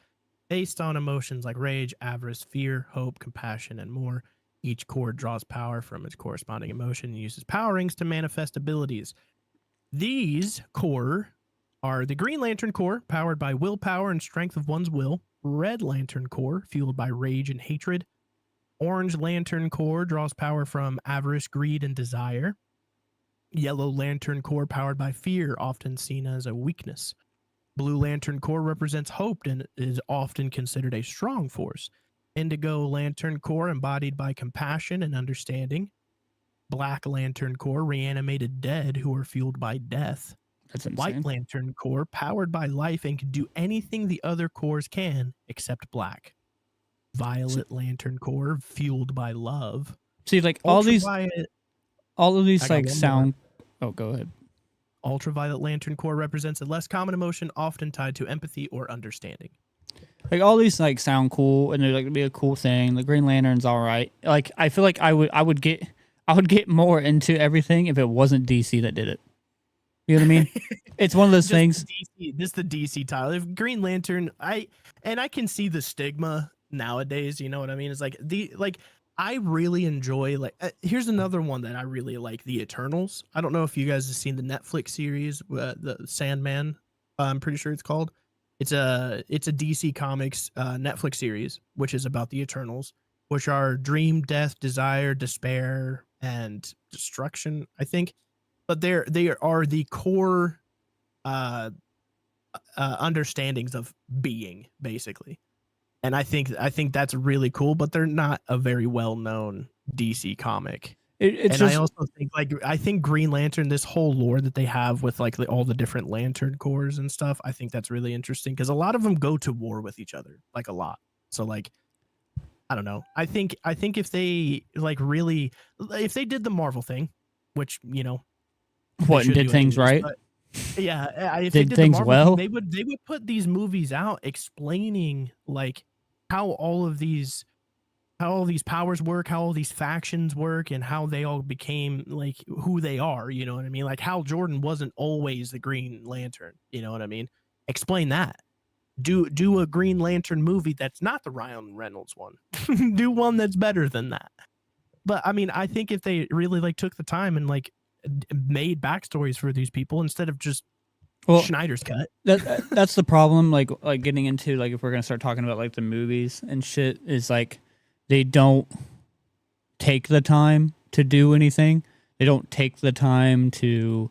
based on emotions like rage, avarice, fear, hope, compassion, and more. Each corps draws power from its corresponding emotion and uses power rings to manifest abilities. These corps are the Green Lantern Corps, powered by willpower and strength of one's will. Red Lantern Corps, fueled by rage and hatred. Orange Lantern Corps draws power from avarice, greed, and desire. Yellow Lantern Corps, powered by fear, often seen as a weakness. Blue Lantern Corps represents hope and is often considered a strong force. Indigo Lantern Corps, embodied by compassion and understanding. Black Lantern Corps, reanimated dead who are fueled by death.
That's insane.
White Lantern Corps, powered by life and can do anything the other corps can except black. Violet Lantern Corps, fueled by love.
See, like all of these like sound. Oh, go ahead.
Ultraviolet Lantern Corps represents a less common emotion, often tied to empathy or understanding.
Like all these like sound cool and they're like be a cool thing. The Green Lantern's all right. Like I feel like I would get more into everything if it wasn't DC that did it. You know what I mean? It's one of those things.
This is the DC title. If Green Lantern, I can see the stigma nowadays. You know what I mean? It's like I really enjoy here's another one that I really like, the Eternals. I don't know if you guys have seen the Netflix series, the Sandman. I'm pretty sure it's called. It's a DC Comics Netflix series, which is about the Eternals, which are dream, death, desire, despair, and destruction, I think. But they are the core understandings of being, basically. And I think that's really cool, but they're not a very well-known DC comic. I also think I think Green Lantern, this whole lore that they have with all the different Lantern Corps and stuff, I think that's really interesting because a lot of them go to war with each other, a lot. So I don't know. I think if they if they did the Marvel thing, which
what did things right.
Yeah, if
did
they did
things
the Marvel
well,
thing, they would put these movies out explaining how all these powers work, how all these factions work, and how they all became who they are. You know what I mean? Like Hal Jordan wasn't always the Green Lantern. You know what I mean? Explain that. Do a Green Lantern movie that's not the Ryan Reynolds one. Do one that's better than that. But I mean, I think if they really took the time and made backstories for these people instead of just Schneider's cut.
That's the problem. Like getting into if we're gonna start talking about the movies and shit, is they don't take the time to do anything. They don't take the time to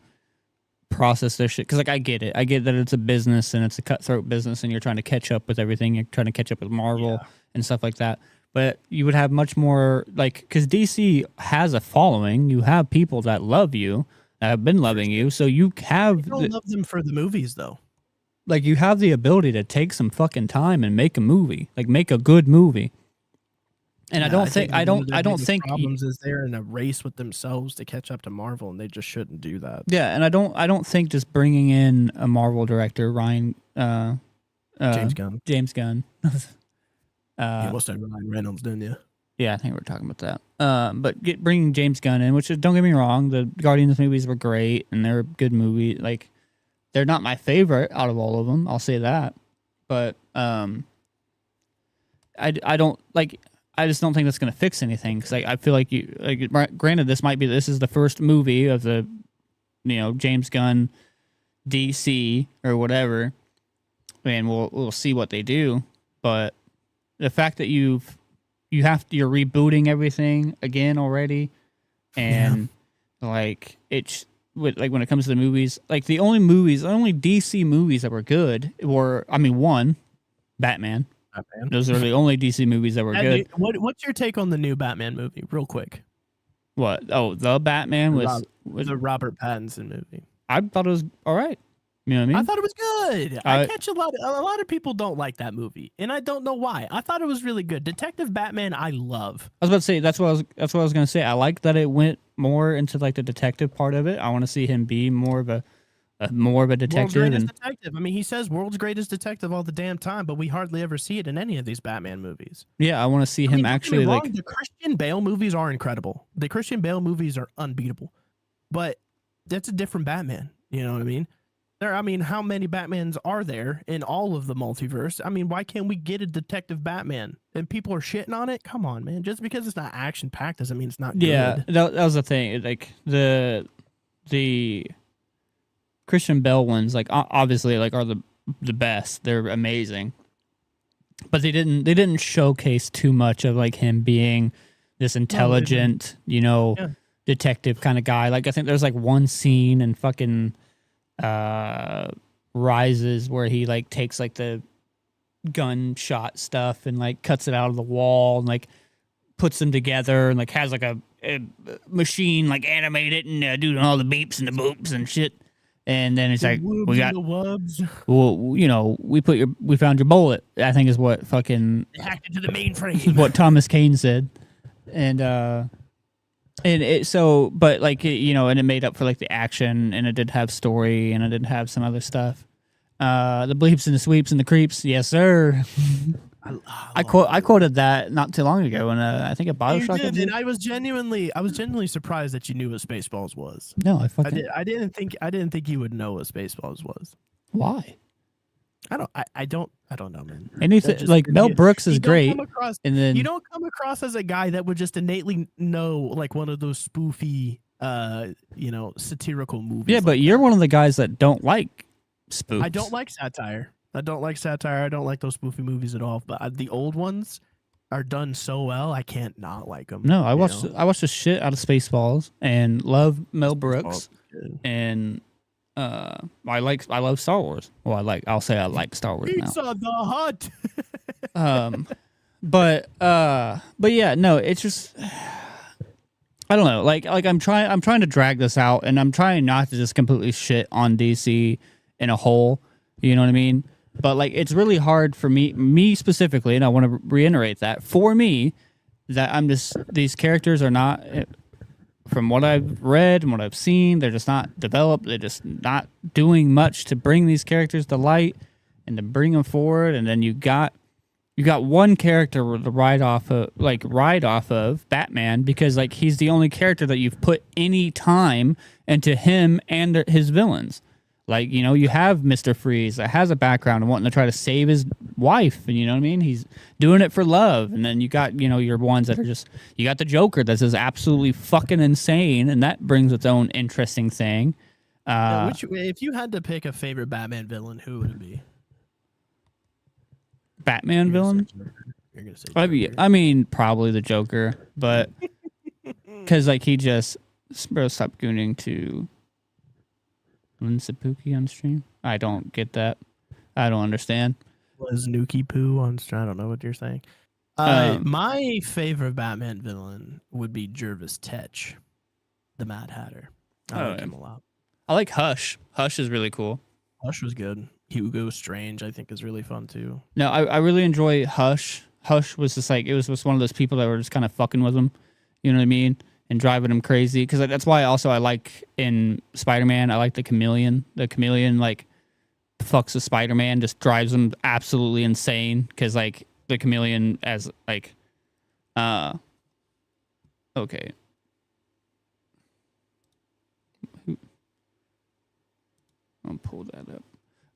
process their shit. Because I get it. I get that it's a business and it's a cutthroat business, and you're trying to catch up with everything. You're trying to catch up with Marvel and stuff like that. But you would have much more because DC has a following. You have people that love you, that have been loving you. So you have.
You don't love them for the movies though.
You have the ability to take some fucking time and make a movie, make a good movie. And I don't think
problems is they're in a race with themselves to catch up to Marvel, and they just shouldn't do that.
Yeah, and I don't think just bringing in a Marvel director,
James Gunn.
You
must have Ryan Reynolds, didn't you?
Yeah, I think we were talking about that. But bringing James Gunn in, which is, don't get me wrong, the Guardians movies were great and they're a good movie. They're not my favorite out of all of them. I'll say that. But I just don't think that's going to fix anything because I feel like granted, this is the first movie of the James Gunn DC or whatever, and we'll see what they do. But the fact that you're rebooting everything again already, and it's when it comes to the movies, the only DC movies that were good were one, Batman. Those are the only DC movies that were good.
What's your take on the new Batman movie, real quick?
What? Oh, the Batman was
the Robert Pattinson movie.
I thought it was all right. You know what I mean?
I thought it was good. I catch a lot of people don't like that movie, and I don't know why. I thought it was really good. Detective Batman, I love.
I was about to say that's what I was going to say. I like that it went more into the detective part of it. I want to see him be more of more of a detective.
World's greatest detective. I mean, he says world's greatest detective all the damn time, but we hardly ever see it in any of these Batman movies.
Yeah, I want to see him actually like.
The Christian Bale movies are incredible. The Christian Bale movies are unbeatable, but that's a different Batman. You know what I mean? How many Batmans are there in all of the multiverse? I mean, why can't we get a detective Batman? And people are shitting on it. Come on, man! Just because it's not action packed doesn't mean it's not good.
Yeah, that was the thing. Like the Christian Bale ones, like obviously, like are the best. They're amazing, but they didn't showcase too much of like him being this intelligent, detective kind of guy. Like I think there's like one scene in fucking Rises where he like takes like the gunshot stuff and like cuts it out of the wall and like puts them together and like has like a machine like animate it and doing all the beeps and the boops and shit. And then it's like we got the wubs. Well, we found your bullet. I think is what fucking
hacked into the mainframe.
What Thomas Kane said, and it so, but like and it made up for like the action, and it did have story, and it did have some other stuff. The bleeps and the sweeps and the creeps, yes sir. I quoted that not too long ago, and I think a BioShock.
You did, and I was genuinely surprised that you knew what Spaceballs was.
No,
I didn't think you would know what Spaceballs was.
Why?
I don't know, man.
Anything like Mel Brooks is great, and then
you don't come across as a guy that would just innately know like one of those spoofy, satirical movies.
Yeah, but you're one of the guys that don't like spoofs.
I don't like satire. I don't like those spoofy movies at all. But the old ones are done so well, I can't not like them.
No, I watched the shit out of Spaceballs and love Mel Brooks, and I love Star Wars. Well, I'll say I like Star Wars now.
Pizza the
Hut. But yeah, no, it's just I don't know. Like I'm trying to drag this out, and I'm trying not to just completely shit on DC in a whole. You know what I mean? But like it's really hard for me specifically, and I want to reiterate that for me, that I'm just these characters are not. From what I've read and what I've seen, they're just not developed. They're just not doing much to bring these characters to light and to bring them forward. And then you got one character to ride off of Batman, because like he's the only character that you've put any time into him and his villains. Like, you have Mr. Freeze that has a background and wanting to try to save his wife. And you know what I mean? He's doing it for love. And then you got, your ones that are just, you got the Joker that's just absolutely fucking insane. And that brings its own interesting thing.
If you had to pick a favorite Batman villain, who would it be?
Batman villain?
You're going to say Joker.
I mean, probably the Joker. But, because like he just, bro, stop gooning to... Sapuki on stream? I don't get that. I don't understand.
Was Nuki Poo on stream? I don't know what you're saying. My favorite Batman villain would be Jervis Tetch, the Mad Hatter. I like him a lot.
I like Hush. Hush is really cool.
Hush was good. Hugo Strange, I think, is really fun too.
No, I really enjoy Hush. Hush was just like, it was just one of those people that were just kind of fucking with him. You know what I mean? And driving him crazy, because that's why also I like in Spider-Man, I like the Chameleon. The Chameleon like fucks with Spider-Man, just drives him absolutely insane, because like the Chameleon as like okay. I'll pull that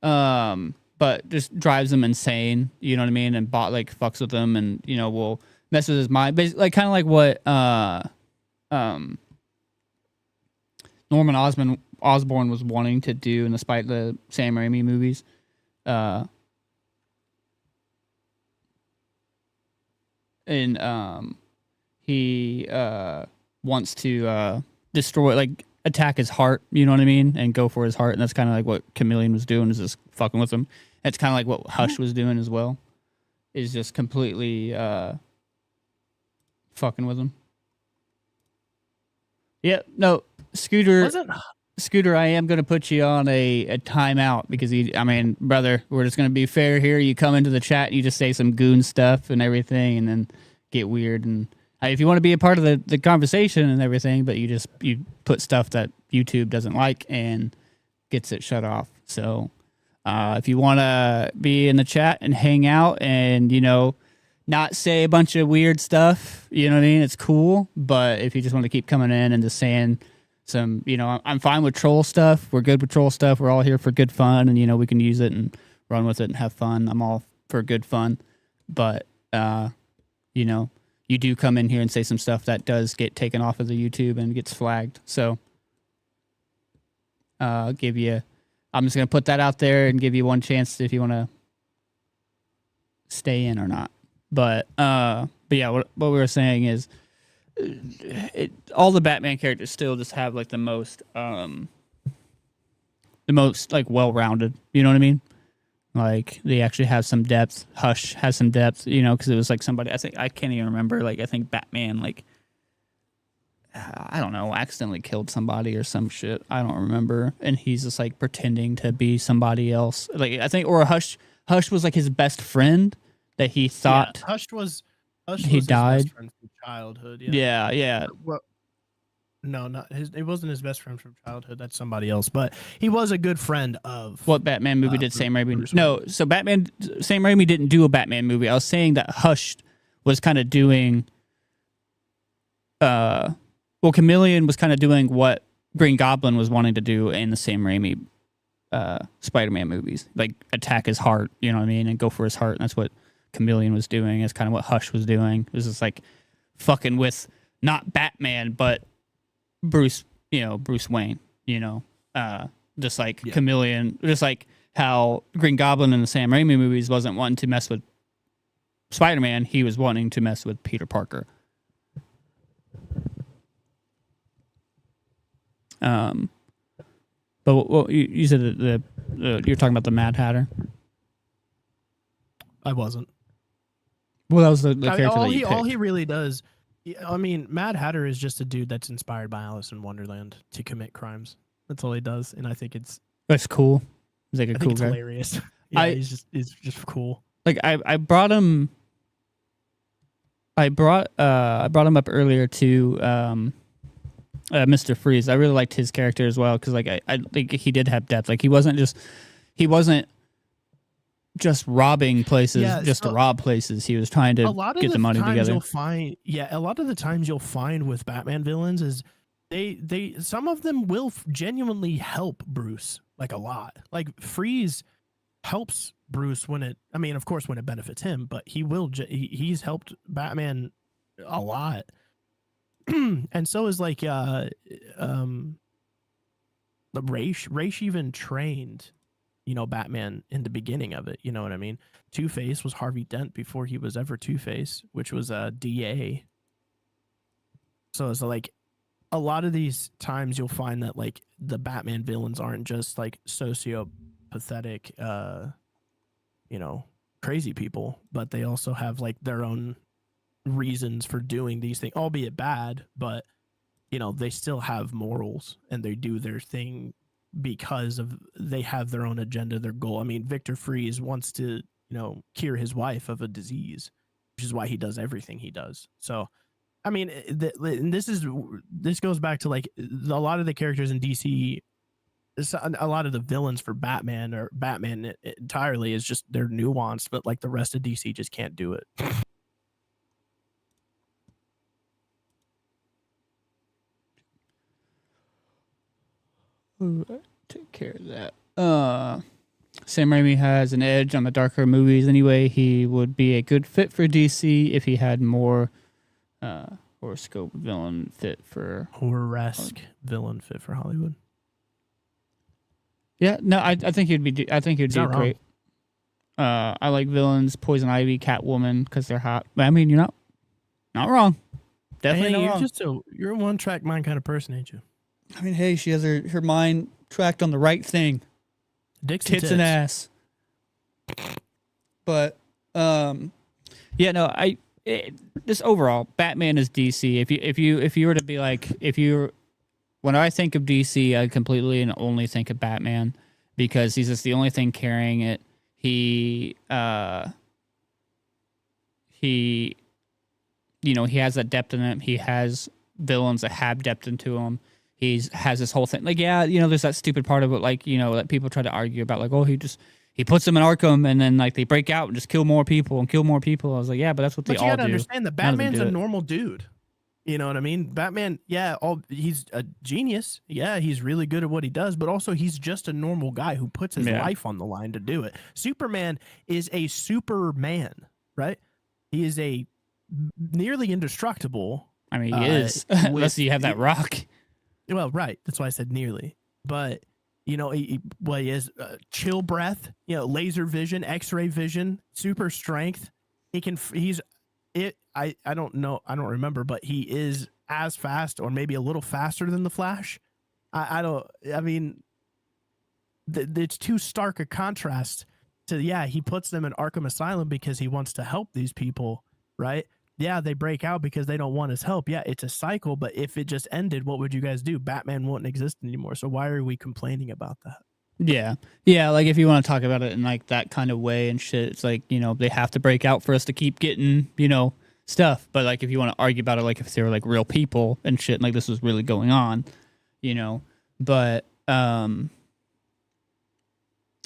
up. But just drives him insane, you know what I mean? And fucks with him, and will mess with his mind. Like kind of like what Norman Osborn was wanting to do in the Sam Raimi movies. He wants to destroy, attack his heart, you know what I mean? And go for his heart. And that's kind of like what Chameleon was doing, is just fucking with him. It's kind of like what Hush was doing as well, is just completely fucking with him. Yeah, no, Scooter, I am going to put you on a timeout, because brother, we're just going to be fair here. You come into the chat, and you just say some goon stuff and everything, and then get weird. And if you want to be a part of the conversation and everything, but you put stuff that YouTube doesn't like and gets it shut off. So if you want to be in the chat and hang out and, not say a bunch of weird stuff, you know what I mean? It's cool. But if you just want to keep coming in and just saying some, I'm fine with troll stuff. We're good with troll stuff. We're all here for good fun, and, we can use it and run with it and have fun. I'm all for good fun. But, you do come in here and say some stuff that does get taken off of the YouTube and gets flagged. So I'm just going to put that out there and give you one chance if you want to stay in or not. But yeah, what we were saying is all the Batman characters still just have like the most like well-rounded, you know what I mean? Like they actually have some depth. Hush has some depth, because it was like somebody, I can't even remember. Like I think Batman, like, I don't know, accidentally killed somebody or some shit. I don't remember. And he's just like pretending to be somebody else. Like I think, or Hush was like his best friend that he thought.
Yeah, Hush was
he died.
His best friend from childhood.
Yeah.
Well, no, it wasn't his best friend from childhood. That's somebody else. But he was a good friend of.
What Batman movie did Sam Raimi? No, so Sam Raimi didn't do a Batman movie. I was saying that Hush was kind of doing. Chameleon was kind of doing what Green Goblin was wanting to do in the Sam Raimi Spider-Man movies, like attack his heart, you know what I mean, and go for his heart. And that's what Chameleon was doing. It's kind of what Hush was doing. It was just like fucking with not Batman, but Bruce Wayne, just like Chameleon, just like how Green Goblin in the Sam Raimi movies wasn't wanting to mess with Spider-Man. He was wanting to mess with Peter Parker. But what you said you're talking about the Mad Hatter.
I wasn't.
Well, that was the character
all
that you picked.
All he really does. I mean, Mad Hatter is just a dude that's inspired by Alice in Wonderland to commit crimes. That's all he does, and I think it's
cool. He's like a cool guy.
Hilarious. Yeah, he's just cool.
Like I brought him. I brought him up earlier to Mr. Freeze. I really liked his character as well because like I think he did have depth. Like he wasn't just robbing places to rob places. He was trying to get the money together.
A lot of the times you'll find with Batman villains is they some of them will genuinely help Bruce, like a lot. Like Freeze helps Bruce when it benefits him, but he's helped Batman a lot. And so is like Raish even trained Batman in the beginning of it. You know what I mean? Two-Face was Harvey Dent before he was ever Two-Face, which was a DA. So it's like a lot of these times you'll find that like the Batman villains aren't just like sociopathetic, crazy people, but they also have like their own reasons for doing these things, albeit bad, but they still have morals and they do their thing because they have their own agenda, their goal. I mean, Victor Freeze wants to, cure his wife of a disease, which is why he does everything he does. So, I mean, this goes back to like a lot of the characters in DC, a lot of the villains for Batman or Batman entirely is just they're nuanced, but like the rest of DC just can't do it.
Take care of that. Sam Raimi has an edge on the darker movies anyway. He would be a good fit for DC if he had more horoscope villain fit for
horror-esque villain fit for Hollywood.
Yeah, no, I think he'd be. I think he'd do great. I like villains, Poison Ivy, Catwoman, because they're hot. But I mean, you're not wrong. Definitely not wrong.
You're a one-track mind kind of person, ain't you?
I mean, hey, she has her mind tracked on the right thing.
Dixie
tits and ass. But yeah, no, just overall, Batman is DC. If you were to be like, when I think of DC, I completely and only think of Batman because he's just the only thing carrying it. He has that depth in him. He has villains that have depth into him. has this whole thing. Like, yeah, there's that stupid part of it, like, that people try to argue about, like, oh, he puts them in Arkham and then like they break out and just kill more people and kill more people. I was like, yeah, but that's what they all do. But you gotta
understand that Batman's a normal dude. You know what I mean? Batman, yeah, he's a genius. Yeah, he's really good at what he does, but also he's just a normal guy who puts his life on the line to do it. Superman is a Superman, right? He is a nearly indestructible.
I mean, he is, unless you have that rock.
Well, right. That's why I said nearly. But, he has chill breath, laser vision, X-ray vision, super strength. I don't know. I don't remember, but he is as fast or maybe a little faster than the Flash. It's too stark a contrast to, he puts them in Arkham Asylum because he wants to help these people, right? Yeah, they break out because they don't want his help. Yeah, it's a cycle, but if it just ended, what would you guys do? Batman wouldn't exist anymore. So why are we complaining about that?
Yeah. Yeah, like if you want to talk about it in like that kind of way and shit, it's like, they have to break out for us to keep getting, stuff. But like if you want to argue about it, like if they were like real people and shit, and like this was really going on, but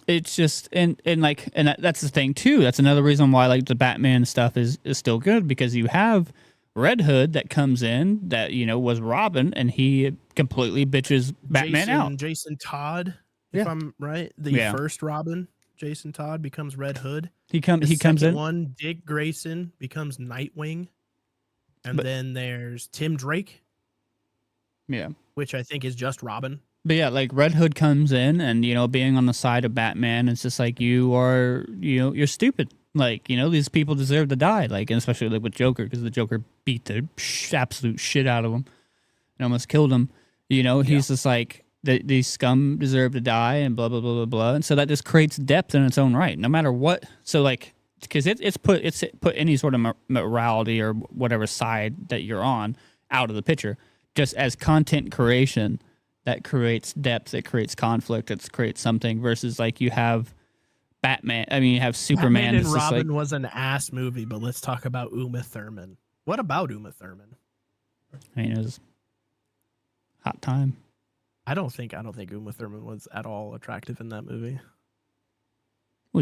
it's just and that's the thing too. That's another reason why like the Batman stuff is still good, because you have Red Hood that comes in that was Robin, and he completely bitches Batman out.
Jason Todd, if I'm right, the first Robin, Jason Todd becomes Red Hood.
He comes in.
One, Dick Grayson becomes Nightwing, and then there's Tim Drake.
Yeah,
which I think is just Robin.
But yeah, like Red Hood comes in, and being on the side of Batman, it's just like you're stupid. Like these people deserve to die. Like, and especially like with Joker, because the Joker beat the absolute shit out of him and almost killed him. He's just like these scum deserve to die, and blah blah blah blah blah. And so that just creates depth in its own right, no matter what. So like, because it's put any sort of morality or whatever side that you're on out of the picture, just as content creation. That creates depth, it creates conflict, it creates something, versus like you have Batman. I mean, you have Superman.
Batman and Robin was an ass movie, but let's talk about Uma Thurman. What about Uma Thurman?
I mean, it was hot time.
I don't think Uma Thurman was at all attractive in that movie.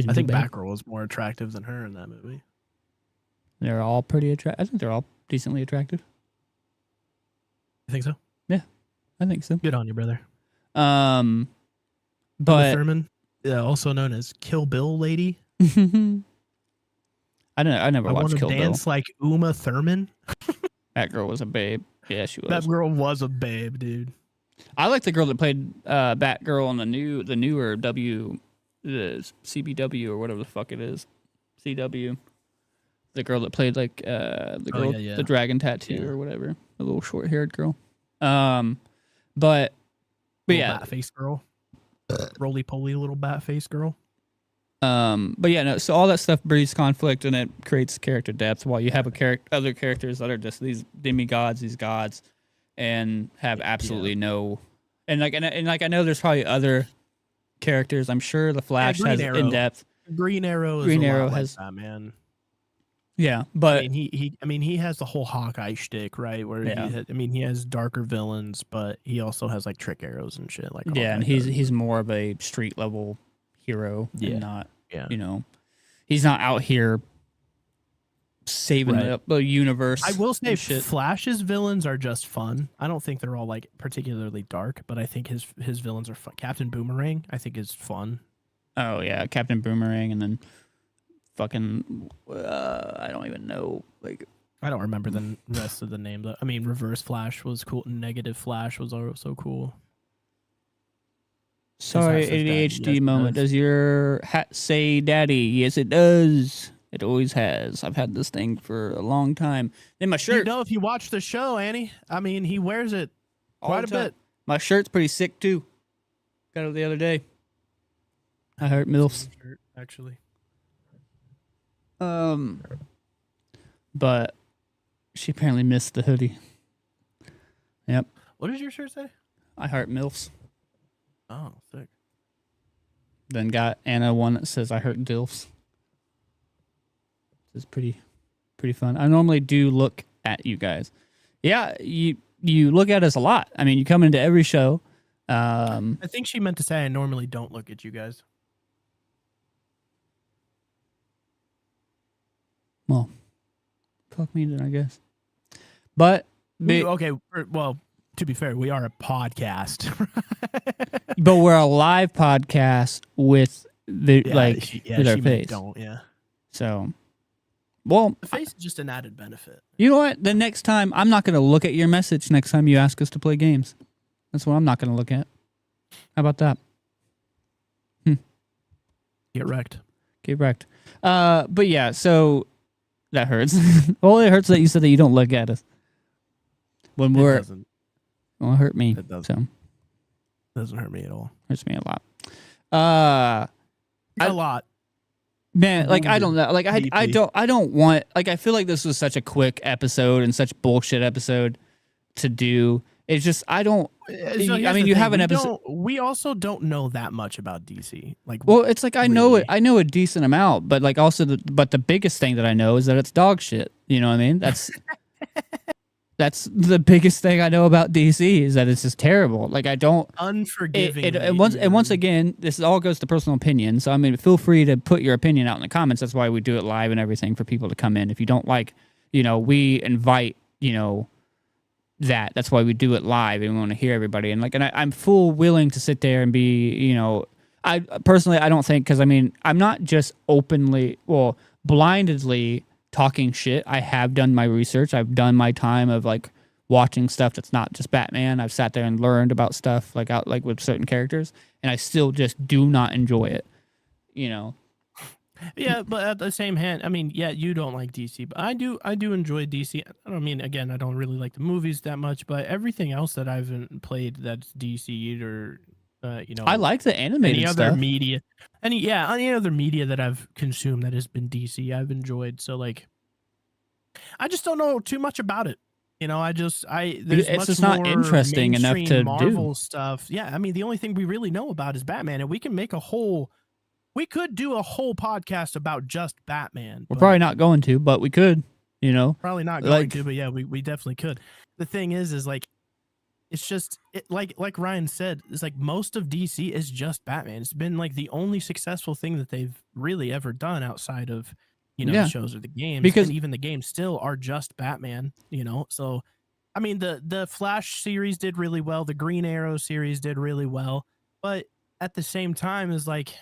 I
think Batgirl was more attractive than her in that movie.
They're all pretty attractive. I think they're all decently attractive.
You think so?
Yeah. I think so.
Good on you, brother.
But
Uma Thurman, also known as Kill Bill lady.
I never watched Kill Bill.
Dance like Uma Thurman.
That girl was a babe. Yeah, she was.
That girl was a babe, dude.
I like the girl that played Batgirl on the newer CBW or whatever the fuck it is, CW. The girl that played like the girl, the dragon tattoo or whatever, the little short haired girl. But yeah,
bat face girl, roly poly little bat face girl.
But yeah, no. So all that stuff breeds conflict and it creates character depth. While you have other characters that are just these demigods, these gods, and have absolutely no. And like I know there's probably other characters. I'm sure the Flash has in depth.
Green Arrow has that, man.
Yeah, but
he has the whole Hawkeye shtick, right? Where he has darker villains, but he also has like trick arrows and shit. Like
and he's more of a street level hero, and not he's not out here saving the universe.
I will say, Flash's villains are just fun. I don't think they're all like particularly dark, but I think his villains are fun. Captain Boomerang, I think, is fun.
Oh yeah, Captain Boomerang, and then. Fucking, I don't even know. Like,
I don't remember the rest of the name. Though. I mean, Reverse Flash was cool. Negative Flash was also cool.
Sorry, ADHD moment. Does your hat say "Daddy"? Yes, it does. It always has. I've had this thing for a long time. Then my shirt.
If you watch the show, Annie, I mean, he wears it quite a bit.
My shirt's pretty sick too. Got it the other day. I hurt MILFs.
Actually.
But she apparently missed the hoodie. Yep.
What does your shirt say?
I heart MILFs.
Oh, sick.
Then got Anna one that says I heart DILFs. It's pretty fun. I normally do look at you guys. Yeah, you you look at us a lot. I mean, you come into every show.
I think she meant to say I normally don't look at you guys.
Well, fuck me then, I guess. But
okay, well, to be fair, we are a podcast,
but we're a live podcast with the with our face.
Don't
So, well,
the face is just an added benefit.
You know what? The next time, I'm not going to look at your message. Next time you ask us to play games, that's what I'm not going to look at. How about that?
Get wrecked.
Get wrecked. But yeah, so that hurts. Well, it hurts that you said that you don't look at us when we're.
Doesn't.
Well, it hurt me.
It doesn't.
So
doesn't hurt me at all.
Hurts me a lot.
A lot.
Man, like I don't know. Like I don't want. Like I feel like this was such a quick episode and such bullshit episode to do. It's just I don't.
So
I mean, you have an episode.
We also don't know that much about DC. Like,
well, it's like I know it. I know a decent amount, but like also, but the biggest thing that I know is that it's dog shit. You know what I mean? That's that's the biggest thing I know about DC is that it's just terrible. Like I don't
unforgiving.
And once again, this all goes to personal opinion. So I mean, feel free to put your opinion out in the comments. That's why we do it live and everything for people to come in. If you don't like, we invite, that's why we do it live and we want to hear everybody. And like, and I'm full willing to sit there and be, I personally, I don't think, because I mean, I'm not just blindedly talking shit. I have done my research. I've done my time of like watching stuff that's not just Batman. I've sat there and learned about stuff like with certain characters, and I still just do not enjoy it.
Yeah, but at the same hand, I mean, yeah, you don't like DC, but I do enjoy DC. I don't mean, again, I don't really like the movies that much, but everything else that I've played that's DC or
I like the animated
any
stuff.
Other media, any other media that I've consumed that has been DC, I've enjoyed. So like, I just don't know too much about it. It's
just not interesting enough to
Marvel
do
stuff. Yeah, I mean, the only thing we really know about is Batman, and we can make we could do a whole podcast about just Batman.
We're probably not going to, but we could.
Probably not going to, but yeah, we definitely could. The thing is like. It's just like Ryan said, it's like most of DC is just Batman. It's been like the only successful thing that they've really ever done outside of, the shows or the games.
Because
even the games still are just Batman, So, I mean, the Flash series did really well. The Green Arrow series did really well. But at the same time, is like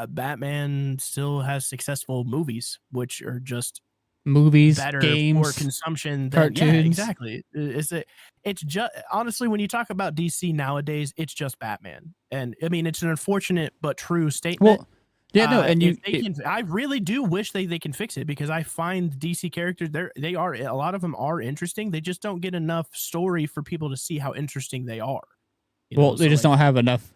Batman still has successful movies, which are just
movies,
better
games,
for consumption
cartoons.
Yeah, exactly. It's just honestly, when you talk about DC nowadays, it's just Batman, and I mean it's an unfortunate but true statement.
Well, yeah, no, and
I really do wish they can fix it, because I find DC characters a lot of them are interesting. They just don't get enough story for people to see how interesting they are.
They just don't have enough.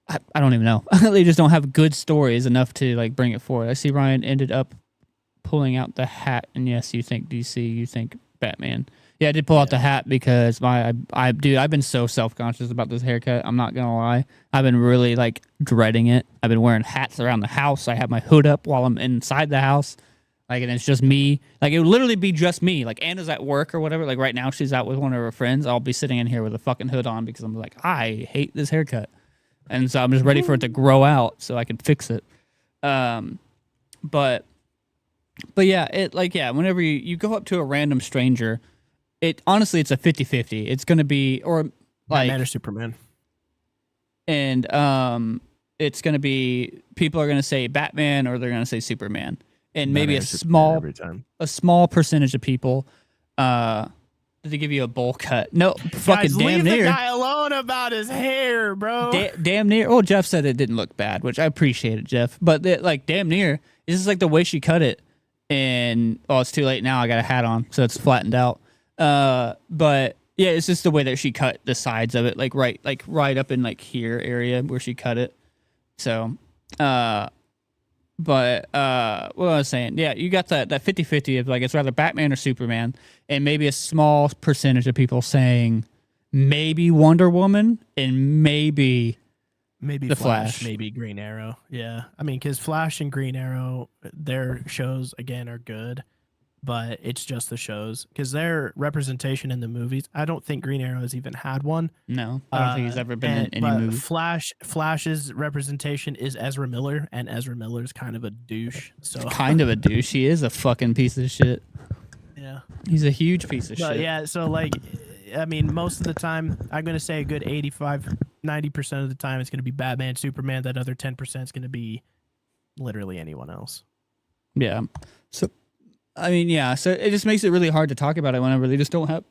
I don't even know. They just don't have good stories enough to like bring it forward. I see Ryan ended up pulling out the hat, and yes, you think DC, you think Batman. Yeah, I did pull out the hat because I've been so self-conscious about this haircut. I'm not gonna lie. I've been really like dreading it. I've been wearing hats around the house. I have my hood up while I'm inside the house. Like, and it's just me. Like, it would literally be just me. Like, Anna's at work or whatever. Like, right now she's out with one of her friends. I'll be sitting in here with a fucking hood on because I'm like, I hate this haircut. And so I'm just ready for it to grow out so I can fix it. But yeah, whenever you go up to a random stranger, honestly, it's a 50-50. It's going to be, or like
Batman or Superman.
And it's going to be, people are going to say Batman or they're going to say Superman. And maybe a small percentage of people, did they give you a bowl cut? No, fucking damn
leave
near.
Leave the guy alone about his hair, bro.
Damn near. Oh, Jeff said it didn't look bad, which I appreciate it, Jeff. But like, damn near. This is like the way she cut it. And it's too late now. I got a hat on, so it's flattened out. But yeah, it's just the way that she cut the sides of it, like right up in like here area where she cut it. So, what I was saying, yeah, you got that 50-50 of like it's rather Batman or Superman, and maybe a small percentage of people saying maybe Wonder Woman and maybe the Flash,
maybe Green Arrow. Yeah, I mean, because Flash and Green Arrow, their shows again are good. but it's just the shows because their representation in the movies. I don't think Green Arrow has even had one.
No, I don't think he's ever been in any movie.
Flash's representation is Ezra Miller, and Ezra Miller's kind of a douche. So
kind of a douche. He is a fucking piece of shit.
Yeah,
he's a huge piece of shit.
Yeah, so like, I mean, most of the time, I'm gonna say a good 85-90% of the time, it's gonna be Batman, Superman. That other 10% is gonna be literally anyone else.
Yeah. So, I mean, yeah. So it just makes it really hard to talk about it whenever they just don't have,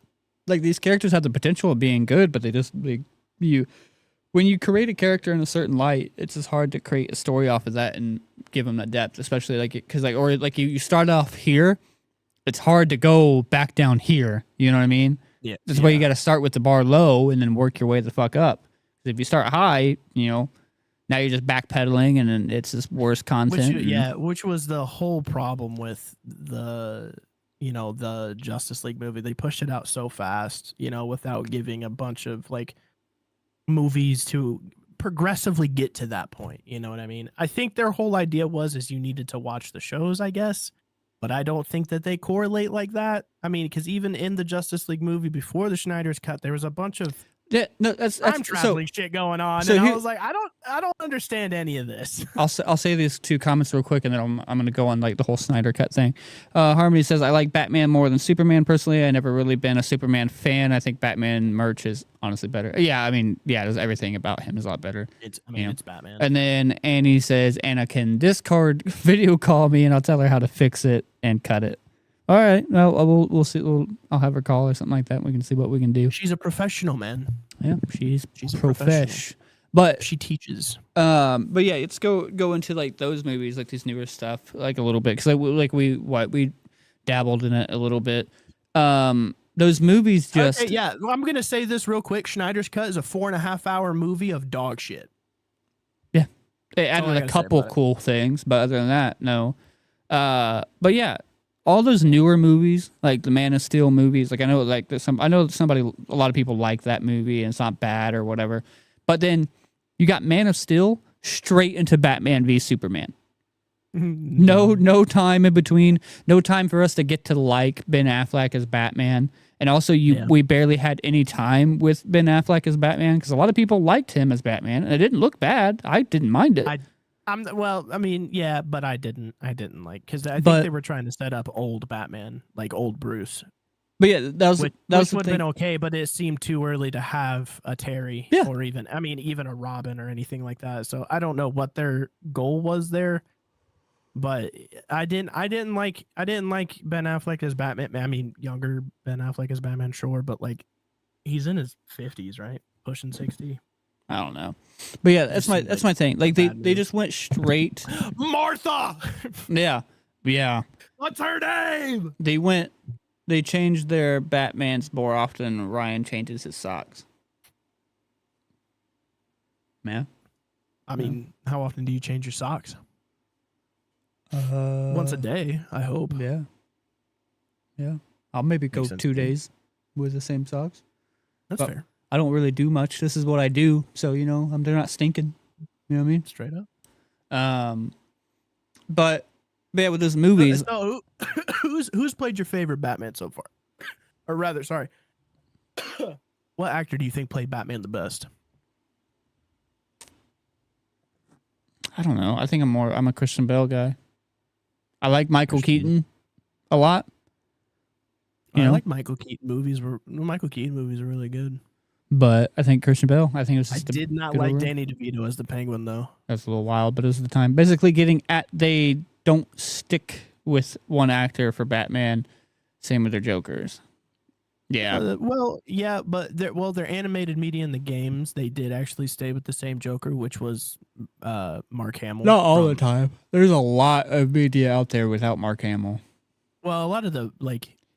like, these characters have the potential of being good, but they just when you create a character in a certain light, it's just hard to create a story off of that and give them that depth, especially like because like or like you start off here, it's hard to go back down here. You know what I mean?
Yeah.
That's why you got to start with the bar low and then work your way the fuck up. If you start high, now you're just backpedaling, and then it's just worse content.
Which was the whole problem with the Justice League movie. They pushed it out so fast, without giving a bunch of like movies to progressively get to that point. You know what I mean? I think their whole idea is you needed to watch the shows, I guess, but I don't think that they correlate like that. I mean, because even in the Justice League movie before the Schneider's cut, there was a bunch of
that's
time traveling shit going on, and I was like, I don't understand any of this.
I'll say these two comments real quick, and then I'm gonna go on like the whole Snyder cut thing. Harmony says, I like Batman more than Superman personally. I never really been a Superman fan. I think Batman merch is honestly better. Yeah, I mean, there's everything about him is a lot better.
It's Batman.
And then Annie says, Anna can Discord video call me, and I'll tell her how to fix it and cut it. All right, well, we'll see. I'll have her call or something like that. And we can see what we can do.
She's a professional, man.
Yeah, she's
a professional.
But
she teaches.
But yeah, let's go into like those movies, like these newer stuff, like a little bit, because we dabbled in it a little bit. Those movies just
Well, I'm gonna say this real quick. Schneider's Cut is a 4.5-hour movie of dog shit.
Yeah, they added a couple cool things, but other than that, no. But yeah. All those newer movies, like the Man of Steel movies, like I know a lot of people like that movie and it's not bad or whatever. But then you got Man of Steel straight into Batman v Superman. No time in between. No time for us to get to like Ben Affleck as Batman. And also we barely had any time with Ben Affleck as Batman because a lot of people liked him as Batman and it didn't look bad. I didn't mind it.
But I didn't like because I think they were trying to set up old Batman, like old Bruce.
But yeah, that would have
been okay, but it seemed too early to have a Terry or even a Robin or anything like that. So I don't know what their goal was there, but I didn't like Ben Affleck as Batman. I mean, younger Ben Affleck as Batman, sure, but like he's in his 50s, right? Pushing 60.
I don't know. But yeah, that's my thing. Like they just went straight
Martha.
Yeah.
What's her name?
They changed their Batmans more often than Ryan changes his socks. Man.
I mean, how often do you change your socks? Once a day, I hope.
Yeah. I'll maybe go 2 days with the same socks.
That's fair.
I don't really do much. This is what I do. So, they're not stinking. You know what I mean?
Straight up.
But yeah, with those movies.
So who's played your favorite Batman so far? Or rather, sorry. What actor do you think played Batman the best?
I don't know. I think I'm a Christian Bale guy. I like Michael Keaton a lot.
I like Michael Keaton movies. Michael Keaton movies are really good.
But I think Christian Bale. I think it was.
I did not like Danny DeVito as the Penguin, though.
That's a little wild, but it was the time. Basically, they don't stick with one actor for Batman. Same with their Jokers. Yeah.
But their animated media in the games, they did actually stay with the same Joker, which was Mark Hamill.
Not all the time. There's a lot of media out there without Mark Hamill.
Well, a lot of the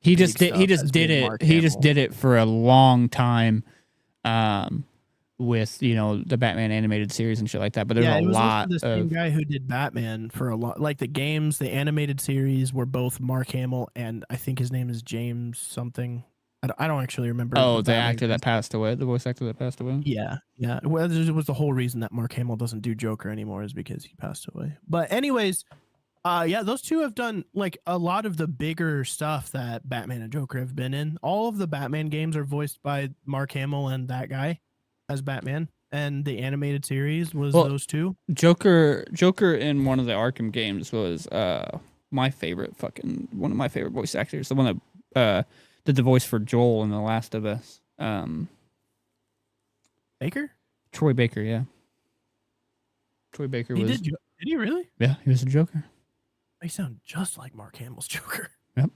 He just did it for a long time. With the Batman animated series and shit like that, but there's a lot
of the same guy who did Batman for a lot. Like the games, the animated series were both Mark Hamill and I think his name is James something. I don't actually remember.
Oh, the actor that passed away, the voice actor that passed away.
Yeah. Well, it was the whole reason that Mark Hamill doesn't do Joker anymore is because he passed away. But anyways, Yeah, those two have done like a lot of the bigger stuff that Batman and Joker have been in. All of the Batman games are voiced by Mark Hamill and that guy as Batman, and the animated series was those two.
Joker in one of the Arkham games was one of my favorite voice actors, the one that did the voice for Joel in The Last of Us.
Baker?
Troy Baker, yeah. Troy Baker
Did he really?
Yeah, he was a Joker.
They sound just like Mark Hamill's Joker.
Yep.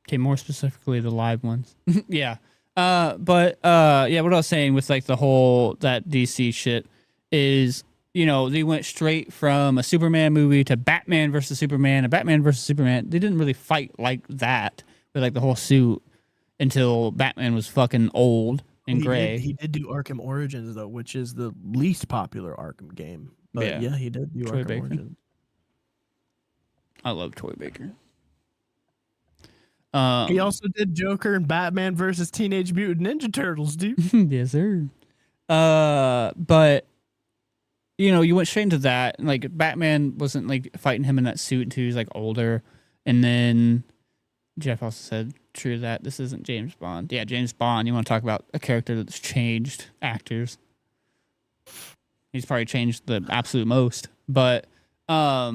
Okay, more specifically the live ones. Yeah. What I was saying with like the whole that DC shit is, you know, they went straight from a Superman movie to Batman versus Superman, a Batman versus Superman. They didn't really fight like that with like the whole suit until Batman was fucking old and gray.
He did do Arkham Origins though, which is the least popular Arkham game. But yeah, he did do Troy Arkham Origins.
I love Troy Baker.
He also did Joker and Batman versus Teenage Mutant Ninja Turtles, dude.
Yes, sir. But you know, you went straight into that. Like Batman wasn't like fighting him in that suit until he was like older, and then Jeff also said, "True that this isn't James Bond." Yeah, James Bond. You want to talk about a character that's changed actors? He's probably changed the absolute most, but yeah,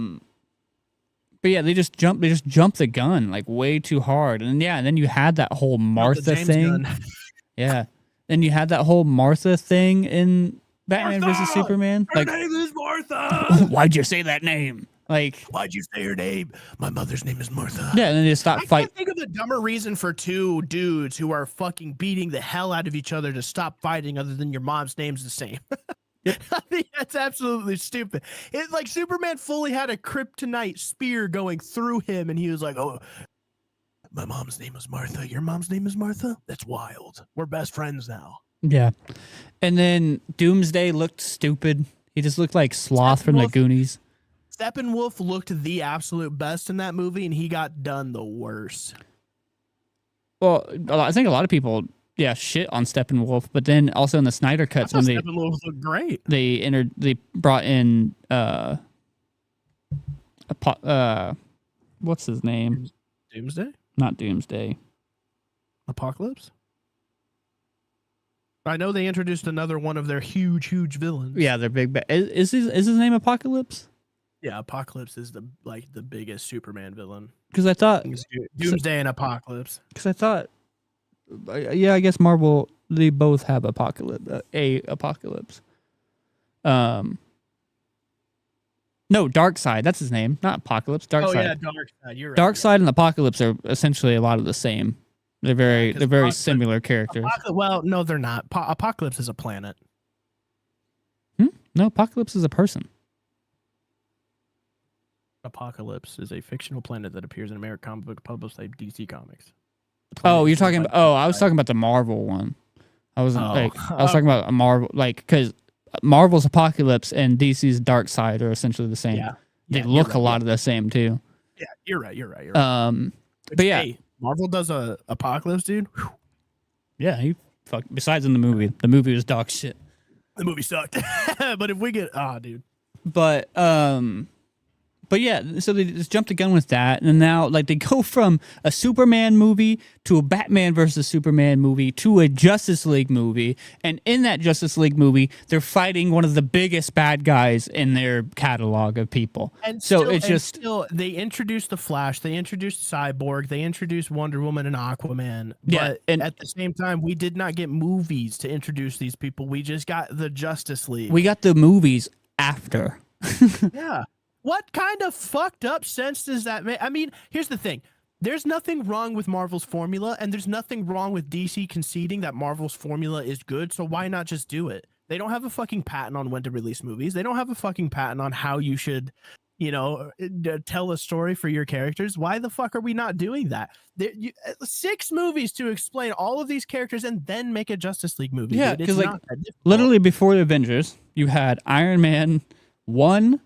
they just jumped the gun like way too hard, and then you had that whole Martha thing. Yeah, then you had that whole Martha thing in Batman versus Superman.
Her name is Martha.
Why'd you say that name? Like,
why'd you say her name? My mother's name is Martha.
Yeah, and then they just stopped fighting.
I can't think of a dumber reason for two dudes who are fucking beating the hell out of each other to stop fighting other than your mom's name's the same. I think that's absolutely stupid. It's like Superman fully had a kryptonite spear going through him, and he was like, "Oh, my mom's name is Martha. Your mom's name is Martha? That's wild. We're best friends now."
Yeah. And then Doomsday looked stupid. He just looked like Sloth from the Goonies.
Steppenwolf looked the absolute best in that movie, and he got done the worst.
Well, I think a lot of people, shit on Steppenwolf, but then also in the Snyder cuts when
Steppenwolf looked great.
They brought in what's his name?
Doomsday?
Not Doomsday.
Apocalypse? I know they introduced another one of their huge villains.
Yeah, they're big. Is his name Apocalypse?
Yeah, Apocalypse is the biggest Superman villain.
Because I thought
Doomsday and Apocalypse.
Because I thought, I guess Marvel, they both have Apocalypse. No, Darkseid. That's his name. Not Apocalypse. Darkseid. Oh yeah,
Darkseid. You're right.
Darkseid and Apocalypse are essentially a lot of the same. They're very similar characters.
Well, no, they're not. Apocalypse is a planet.
No, Apocalypse is a person.
Apocalypse is a fictional planet that appears in American comic book published by DC Comics.
Oh, you're talking about? Oh, I was talking about the Marvel one. I was talking about a Marvel, like, because Marvel's Apocalypse and DC's Darkseid are essentially the same. Yeah, they look a lot of the same too.
Yeah, you're right.
But yeah,
Marvel does a Apocalypse, dude. Whew.
Yeah, he besides in the movie was dog shit.
The movie sucked. But if we get dude.
But yeah, so they just jumped the gun with that, and now like they go from a Superman movie to a Batman versus Superman movie to a Justice League movie, and in that Justice League movie, they're fighting one of the biggest bad guys in their catalog of people.
And so they introduced the Flash, they introduced Cyborg, they introduced Wonder Woman and Aquaman. But at the same time, we did not get movies to introduce these people. We just got the Justice League.
We got the movies after.
Yeah. What kind of fucked up sense does that make? I mean, here's the thing. There's nothing wrong with Marvel's formula, and there's nothing wrong with DC conceding that Marvel's formula is good, so why not just do it? They don't have a fucking patent on when to release movies. They don't have a fucking patent on how you should, tell a story for your characters. Why the fuck are we not doing that? 6 movies to explain all of these characters and then make a Justice League movie.
Yeah, because literally before the Avengers, you had Iron Man 1,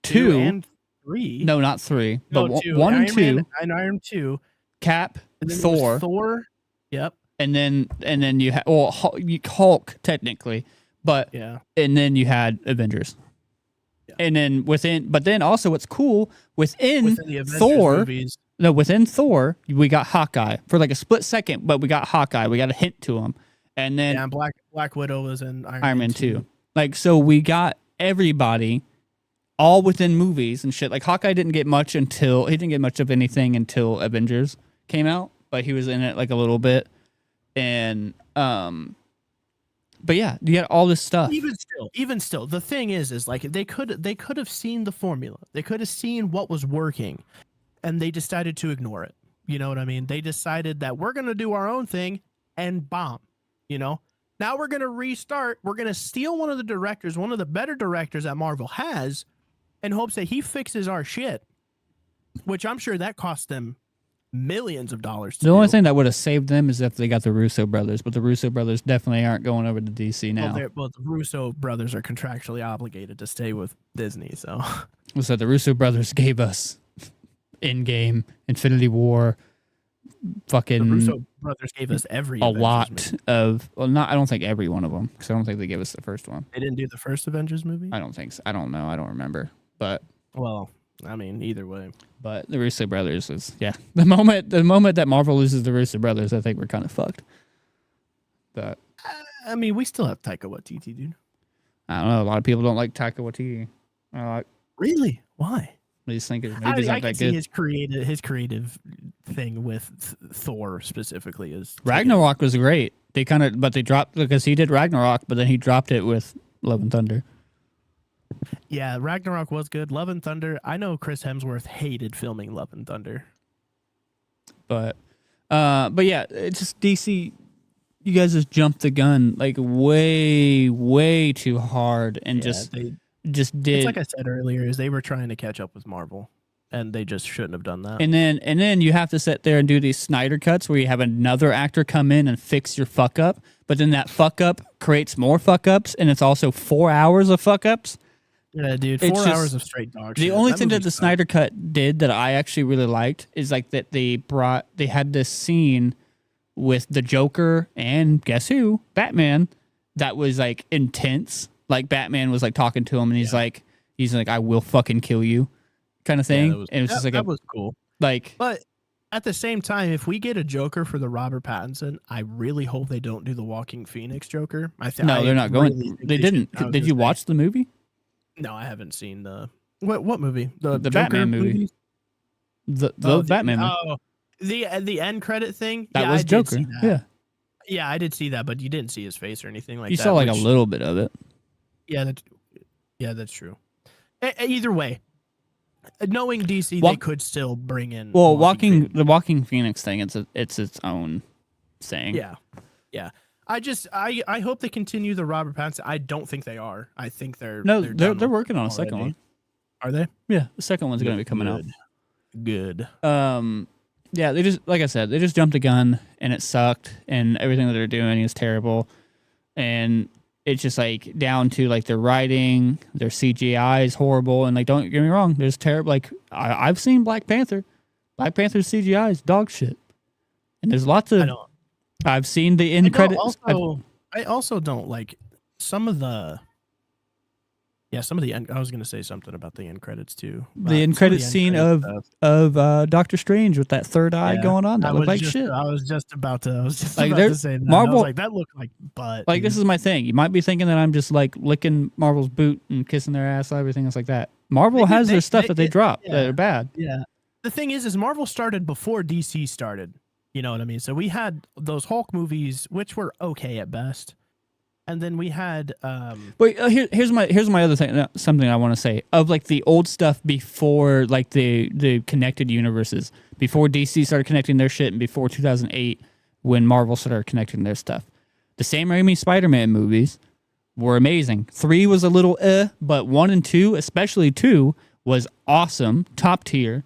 2
and 3.
No, not 3. But 1 and 2.
And Iron 2.
Cap, Thor.
Thor. Yep.
And then you had Hulk technically, but and then you had Avengers. And then but then also what's cool within Thor, movies. Within Thor, we got Hawkeye for like a split second, but we got Hawkeye. We got a hint to him, and then
Black Widow was in
Iron Man 2. Like, so we got everybody all within movies and shit. Like Hawkeye didn't get much of anything until Avengers came out, but he was in it like a little bit, and but yeah, you got all this stuff.
Even still, the thing is like they could have seen the formula. They could have seen what was working, and they decided to ignore it. You know what I mean? They decided that we're gonna do our own thing and bomb. You know, now we're gonna restart. We're gonna steal one of the better directors that Marvel has, in hopes that he fixes our shit. Which I'm sure that cost them millions of dollars to
The only thing that would have saved them is if they got the Russo brothers, but the Russo brothers definitely aren't going over to DC now.
Well, the Russo brothers are contractually obligated to stay with Disney, so.
So the Russo brothers gave us Endgame, Infinity War, fucking.
The Russo brothers gave us every
a Avengers lot movie. Of. Well, not. I don't think every one of them, because I don't think they gave us the first one.
They didn't do the first Avengers movie.
I don't think so. I don't know. I don't remember, but.
Well, I mean, either way.
But the Russo brothers is the moment that Marvel loses the Russo brothers, I think we're kind of fucked. But
I mean, we still have Taika Waititi, dude.
I don't know. A lot of people don't like Taika Waititi.
Really? Why?
They just think his movies aren't that good.
His creative thing with Thor specifically is
Ragnarok was great. But they dropped because he did Ragnarok, but then he dropped it with Love and Thunder.
Yeah, Ragnarok was good. Love and Thunder. I know Chris Hemsworth hated filming Love and Thunder.
But yeah, it's just DC. You guys just jumped the gun like way, way too hard, and just did.
It's like I said earlier, is they were trying to catch up with Marvel, and they just shouldn't have done that.
And then you have to sit there and do these Snyder cuts where you have another actor come in and fix your fuck up, but then that fuck up creates more fuck ups, and it's also 4 hours of fuck ups.
Yeah, dude, 4 hours of straight dog shit.
The only thing that the Snyder Cut did that I actually really liked is like that they had this scene with the Joker and guess who? Batman, that was like intense. Like Batman was like talking to him and he's like I will fucking kill you kind of thing. And it was just like
that was cool.
Like,
but at the same time, if we get a Joker for the Robert Pattinson, I really hope they don't do the Walking Phoenix Joker.
No, they're not going. They didn't. Did you watch the movie?
No, I haven't seen the what movie? The
Batman movie. The Batman movie.
Oh, the end credit thing.
That was Joker.
Yeah, I did see that, but you didn't see his face or anything like that.
You saw like a little bit of it.
Yeah, that's true. Either way, knowing DC, they could still bring in.
Well, the Walking Phoenix thing. It's its own thing.
Yeah. I hope they continue the Robert Pattinson. I don't think they are. I think they're
working on a second one.
Are they?
Yeah, the second one's going to be coming out.
Good.
Yeah, they just, like I said, they just jumped the gun and it sucked and everything that they're doing is terrible. And it's just like down to like their writing, their CGI is horrible. And like, don't get me wrong, there's terrible. Like I've seen Black Panther. Black Panther's CGI is dog shit. And there's lots of. I've seen the end credits.
I also don't like some of the. Yeah, some of the end. I was gonna say something about the end credits too.
The end credits scene of Doctor Strange with that third eye going on. That looked like shit.
I was just about to say that.
Marvel,
like that looked like butt.
Like this is my thing. You might be thinking that I'm just like licking Marvel's boot and kissing their ass, everything else like that. Marvel has their stuff that they drop that are bad.
Yeah. The thing is Marvel started before DC started. You know what I mean? So we had those Hulk movies, which were okay at best. And then we had
Wait, here's my other thing, something I want to say. Of like the old stuff before like the connected universes, before DC started connecting their shit and before 2008 when Marvel started connecting their stuff. The Sam Raimi Spider-Man movies were amazing. 3 was a little but 1 and 2, especially 2, was awesome, top tier.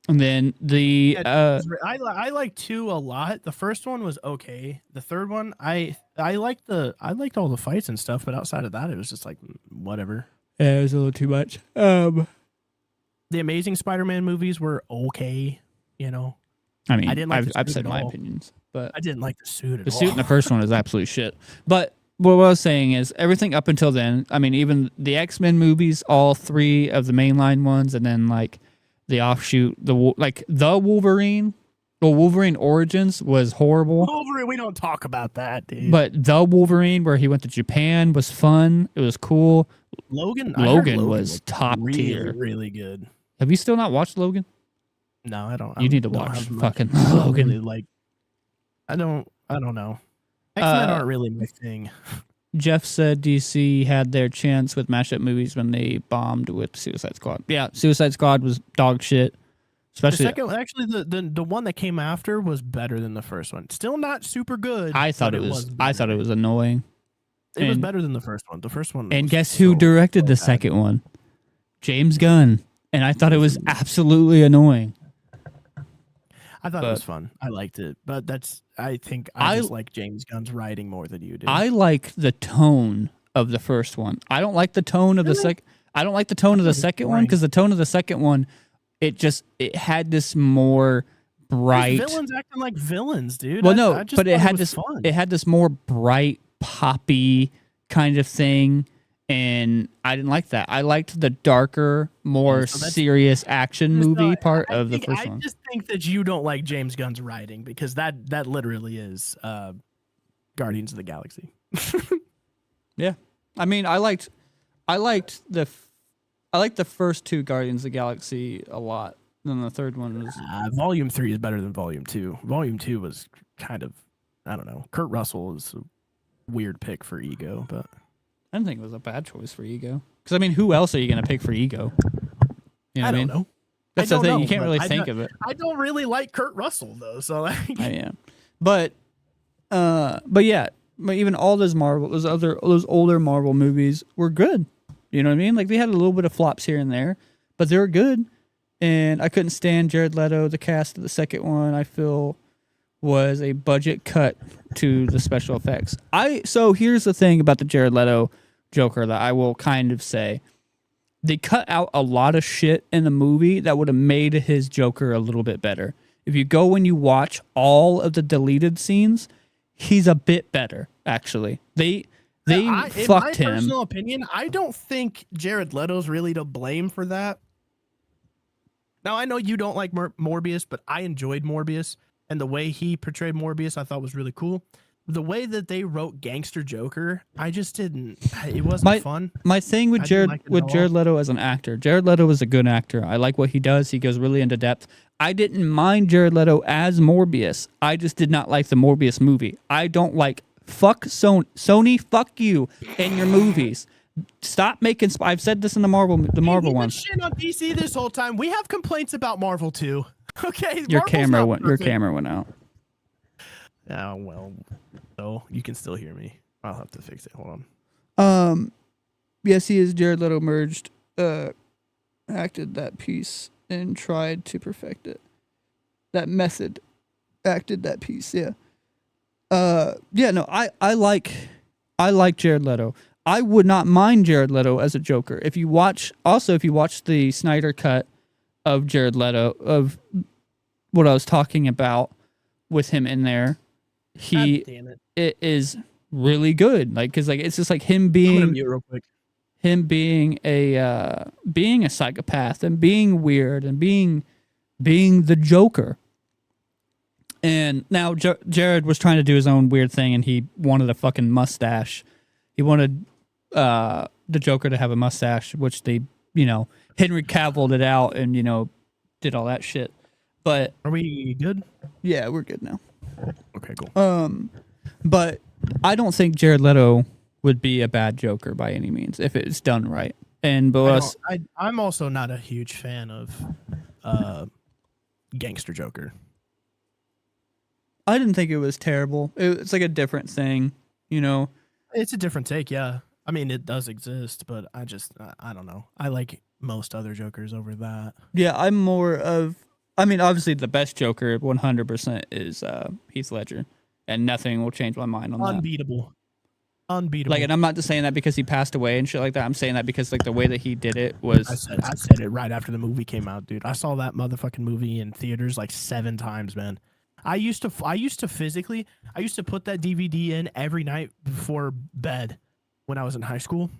And then
I like 2 a lot. The first one was okay. The third one, I liked all the fights and stuff, but outside of that, it was just like whatever.
Yeah, it was a little too much.
The Amazing Spider-Man movies were okay. You know,
I mean, I've said my opinions, but
I didn't like the suit at all.
The suit in the first one is absolute shit. But what I was saying is everything up until then. I mean, even the X-Men movies, all 3 of the mainline ones, and then like the offshoot, the Wolverine. Well, Wolverine Origins was horrible.
Wolverine, we don't talk about that, dude.
But the Wolverine, where he went to Japan, was fun. It was cool.
Logan
was top tier.
Really good.
Have you still not watched Logan?
No, I don't.
You need to watch fucking Logan.
Really like, I don't know. X-Men aren't really my thing.
Jeff said DC had their chance with mashup movies when they bombed with Suicide Squad. Yeah, Suicide Squad was dog shit. Especially
the one that came after was better than the first one. Still not super good.
I thought it was annoying.
It was better than the first one. The first one.
And guess who directed the second one? James Gunn. And I thought it was absolutely annoying.
I thought it was fun. I liked it, but I think I just like James Gunn's writing more than you do.
I like the tone of the first one. I don't like the tone of the second. I don't like the tone of the second one because the tone of the second one, it had this more bright.
There's villains acting like villains, dude.
Well, no, but it had this more bright, poppy kind of thing. And I didn't like that. I liked the darker, more serious action movie part of the first one.
I just think that you don't like James Gunn's writing because that literally is Guardians of the Galaxy.
Yeah, I mean, I liked the first 2 Guardians of the Galaxy a lot. Then the third one was
Volume 3 is better than Volume 2. Volume 2 was kind of, I don't know. Kurt Russell is a weird pick for Ego, but.
I didn't think it was a bad choice for Ego. Because, I mean, who else are you going to pick for Ego? You know
I don't know.
That's the thing. You can't really think of it.
I don't really like Kurt Russell, though. So, like.
Yeah. But yeah. But even all those older Marvel movies were good. You know what I mean? Like, they had a little bit of flops here and there. But they were good. And I couldn't stand Jared Leto. The cast of the second one, I feel, was a budget cut to the special effects. So here's the thing about the Jared Leto Joker that I will kind of say. They cut out a lot of shit in the movie that would have made his Joker a little bit better. If you go and you watch all of the deleted scenes, he's a bit better, actually. They fucked him. In my
personal opinion, I don't think Jared Leto's really to blame for that. Now, I know you don't like Morbius, but I enjoyed Morbius. And the way he portrayed Morbius, I thought was really cool. The way that they wrote Gangster Joker, I just didn't. It wasn't fun.
My thing with Jared Leto as an actor, Jared Leto is a good actor. I like what he does. He goes really into depth. I didn't mind Jared Leto as Morbius. I just did not like the Morbius movie. I don't like. Fuck Sony. Fuck you and your movies. Stop making. I've said this in the Marvel one.
Shit on DC this whole time. We have complaints about Marvel too. Okay,
your camera went out.
Oh well, so you can still hear me. I'll have to fix it. Hold
on. Yes, he is. Jared Leto merged, acted that piece and tried to perfect it. That method, acted that piece. Yeah. Yeah. No, I like Jared Leto. I would not mind Jared Leto as a Joker. If you watch the Snyder cut of Jared Leto, of what I was talking about with him in there, it is really good. Like, cause like it's just like him being a psychopath and being weird and being the Joker. And now Jared was trying to do his own weird thing, and he wanted a fucking mustache. He wanted the Joker to have a mustache, which they, Henry Cavilled it out and, did all that shit. But
are we good?
Yeah, we're good now.
Okay, cool.
But I don't think Jared Leto would be a bad Joker by any means if it's done right. And
I'm also not a huge fan of Gangster Joker.
I didn't think it was terrible. It's like a different thing,
It's a different take, yeah. I mean, it does exist, but I don't know. I like most other Jokers over that.
Yeah, I'm more of... I mean, obviously, the best Joker, 100%, is Heath Ledger. And nothing will change my mind on that.
Unbeatable.
Like, and I'm not just saying that because he passed away and shit like that. I'm saying that because, like, the way that he did it was...
I said it right after the movie came out, dude. I saw that motherfucking movie in theaters like 7 times, man. I used to physically, I used to put that DVD in every night before bed when I was in high school.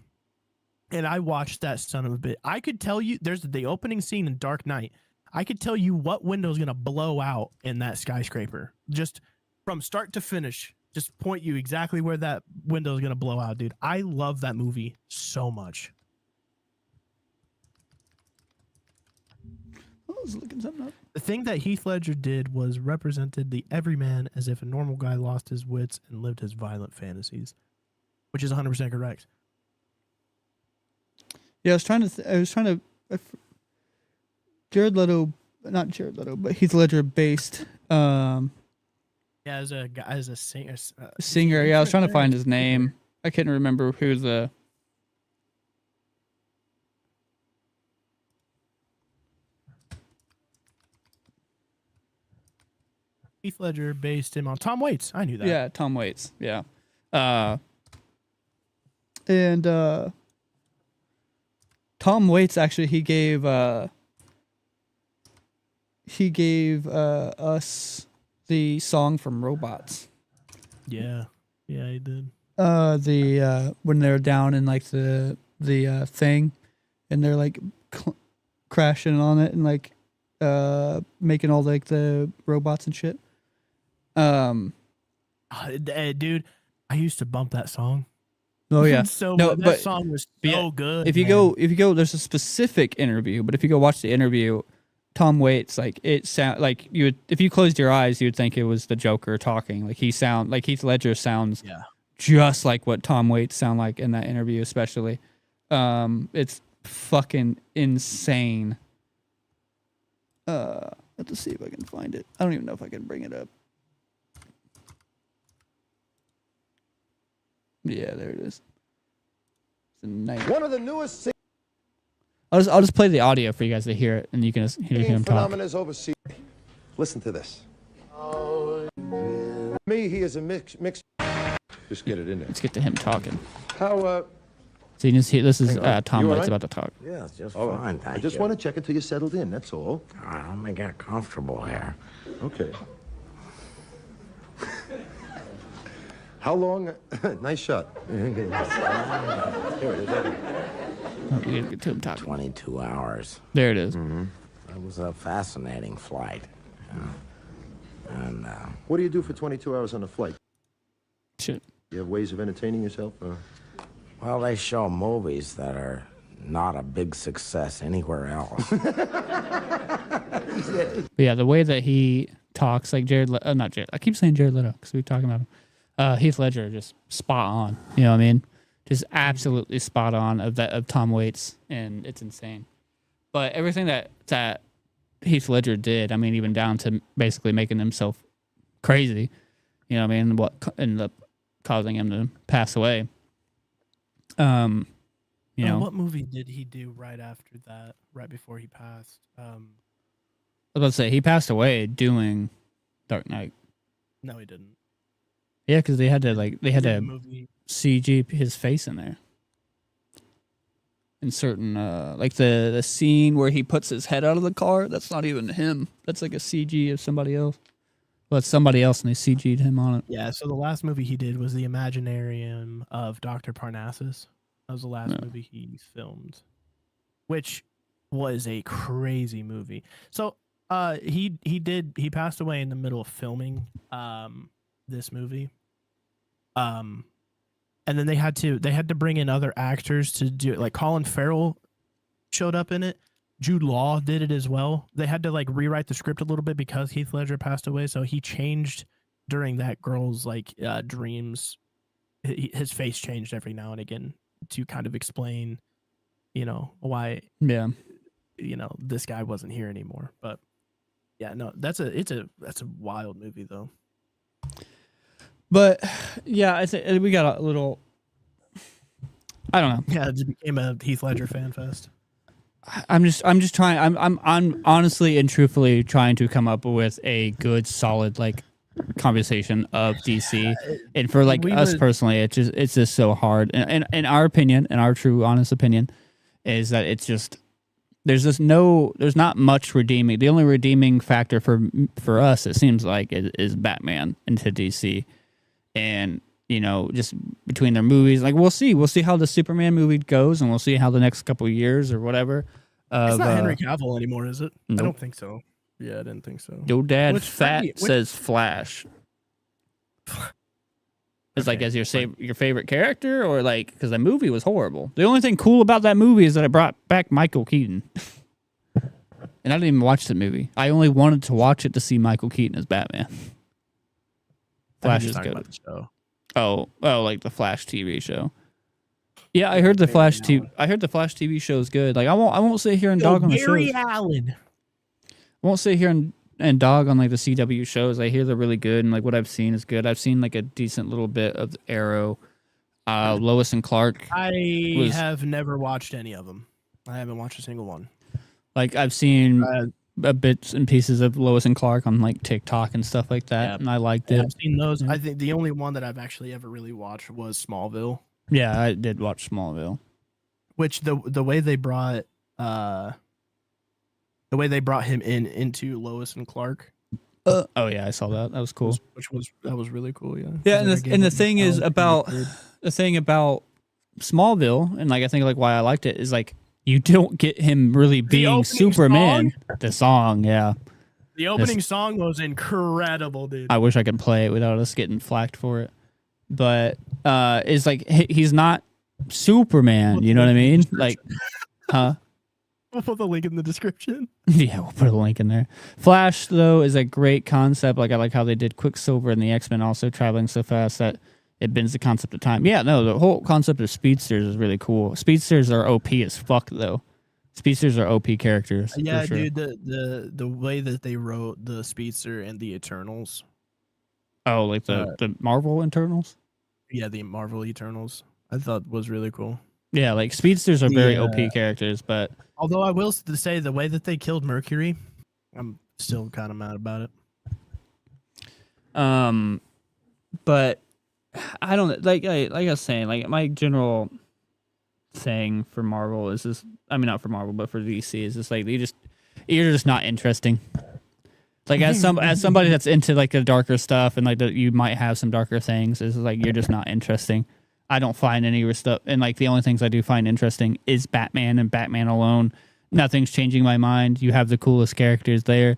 And I watched that son of a bit. I could tell you, there's the opening scene in Dark Knight. I could tell you what window is going to blow out in that skyscraper. Just from start to finish, just point you exactly where that window is going to blow out, dude. I love that movie so much.
I was looking something up.
The thing that Heath Ledger did was represented the everyman as if a normal guy lost his wits and lived his violent fantasies, which is 100% correct.
Yeah, I was trying to. Jared Leto, not Jared Leto, but Heath Ledger based.
Yeah, as a singer.
Singer. Yeah, I was trying to find his name. I couldn't remember who the.
Heath Ledger based him on Tom Waits. I knew that.
Yeah, Tom Waits. Yeah. And Tom Waits actually he gave us the song from Robots.
Yeah. Yeah, he did.
When they're down in like the thing and they're like crashing on it and like making all like the robots and shit.
Dude, I used to bump that song.
Oh yeah,
so no, that song was so good.
If you go, there's a specific interview, but if you go watch the interview, Tom Waits, like it sound like you would, if you closed your eyes, you would think it was the Joker talking. Like Heath Ledger sounds just like what Tom Waits sound like in that interview, especially. It's fucking insane. Let's see if I can find it. I don't even know if I can bring it up. Yeah, there it is. It's a night.
One of the newest
I'll just play the audio for you guys to hear it, and you can hear him talk.
overseas. Listen to this. Me, he is a mix. Just get it in there.
Let's get to him talking.
How?
So you can see this is Tom Waits about to talk.
Yeah, it's just fine.
I just want to check until you're settled in. That's all.
Let me get comfortable here.
Okay. How long? Nice shot. Here it is.
Oh, we gotta get to him talking.
22 hours.
There it is.
Mm-hmm. It was a fascinating flight. And
what do you do for 22 hours on a flight?
Shit.
You have ways of entertaining yourself?
Well, they show movies that are not a big success anywhere else.
But yeah, the way that he talks, like not Jared. I keep saying Jared Leto because we're talking about him. Heath Ledger, just spot on. You know what I mean? Just absolutely spot on of Tom Waits, and it's insane. But everything that Heath Ledger did, I mean, even down to basically making himself crazy. You know what I mean? What ended up causing him to pass away. You know,
what movie did he do right after that? Right before he passed?
I was about to say he passed away doing Dark Knight.
No, he didn't.
Yeah, because they had to CG his face in there. In certain like the scene where he puts his head out of the car, that's not even him. That's like a CG of somebody else. Well, it's somebody else, and they CG'd him on it.
Yeah, so the last movie he did was the Imaginarium of Dr. Parnassus. That was the last movie he filmed, which was a crazy movie. So he passed away in the middle of filming this movie. And then they had to bring in other actors to do it. Like Colin Farrell showed up in it. Jude Law did it as well. They had to like rewrite the script a little bit because Heath Ledger passed away. So he changed during that girl's like dreams. His face changed every now and again to kind of explain, you know, why, you know, this guy wasn't here anymore. But yeah, no, that's a wild movie though.
But yeah, we got a little. I don't know.
Yeah, it just became a Heath Ledger fan fest.
I'm just trying. I'm honestly and truthfully trying to come up with a good, solid like conversation of DC, and for like us personally, it's just so hard. And in our opinion, in our true, honest opinion, is that it's just there's not much redeeming. The only redeeming factor for us, it seems like, is Batman into DC, and just between their movies, like we'll see how the Superman movie goes, and we'll see how the next couple of years or whatever.
It's not Henry Cavill anymore, is it?
Nope.
I don't think so. Yeah, I didn't think so.
Your dad says Flash. It's like as your favorite character, or like because the movie was horrible. The only thing cool about that movie is that it brought back Michael Keaton. And I didn't even watch the movie. I only wanted to watch it to see Michael Keaton as Batman. Flash is good. Oh, like the Flash TV show. Yeah, I heard the Flash TV show is good. Like I won't sit here and dog on the show.
Barry Allen.
I won't sit here and dog on like the CW shows. I hear they're really good, and like what I've seen is good. I've seen like a decent little bit of Arrow, Lois and Clark.
I have never watched any of them. I haven't watched a single one.
Like I've seen bits and pieces of Lois and Clark on like TikTok and stuff like that, and I liked it.
I've seen those. I think the only one that I've actually ever really watched was Smallville.
Yeah, I did watch Smallville.
Which the way they brought him into Lois and Clark.
Oh yeah, I saw that. That was cool.
That was really cool. Yeah.
Yeah, and the thing is about Smallville, and like I think like why I liked it is like you don't get him really being Superman. The song, yeah.
The opening song was incredible, dude.
I wish I could play it without us getting flacked for it. But it's like he's not Superman, you know what I mean? Like, huh?
We'll put the link in the description.
Yeah, we'll put a link in there. Flash, though, is a great concept. Like I like how they did Quicksilver and the X-Men also traveling so fast that it bends the concept of time. Yeah, no, the whole concept of speedsters is really cool. Speedsters are OP as fuck, though. Speedsters are OP characters.
Yeah,
for sure.
dude, the way that they wrote the Speedster and the Eternals.
Oh, like the Marvel Eternals?
Yeah, the Marvel Eternals. I thought was really cool.
Yeah, like speedsters are very OP characters, but
although I will say the way that they killed Mercury, I'm still kind of mad about it.
But I don't like I was saying, like my general thing for Marvel is this. I mean, not for Marvel, but for DC is just like you're just not interesting. Like as somebody that's into like the darker stuff and like you might have some darker things, is like you're just not interesting. I don't find any stuff, and like the only things I do find interesting is Batman and Batman alone. Nothing's changing my mind. You have the coolest characters there.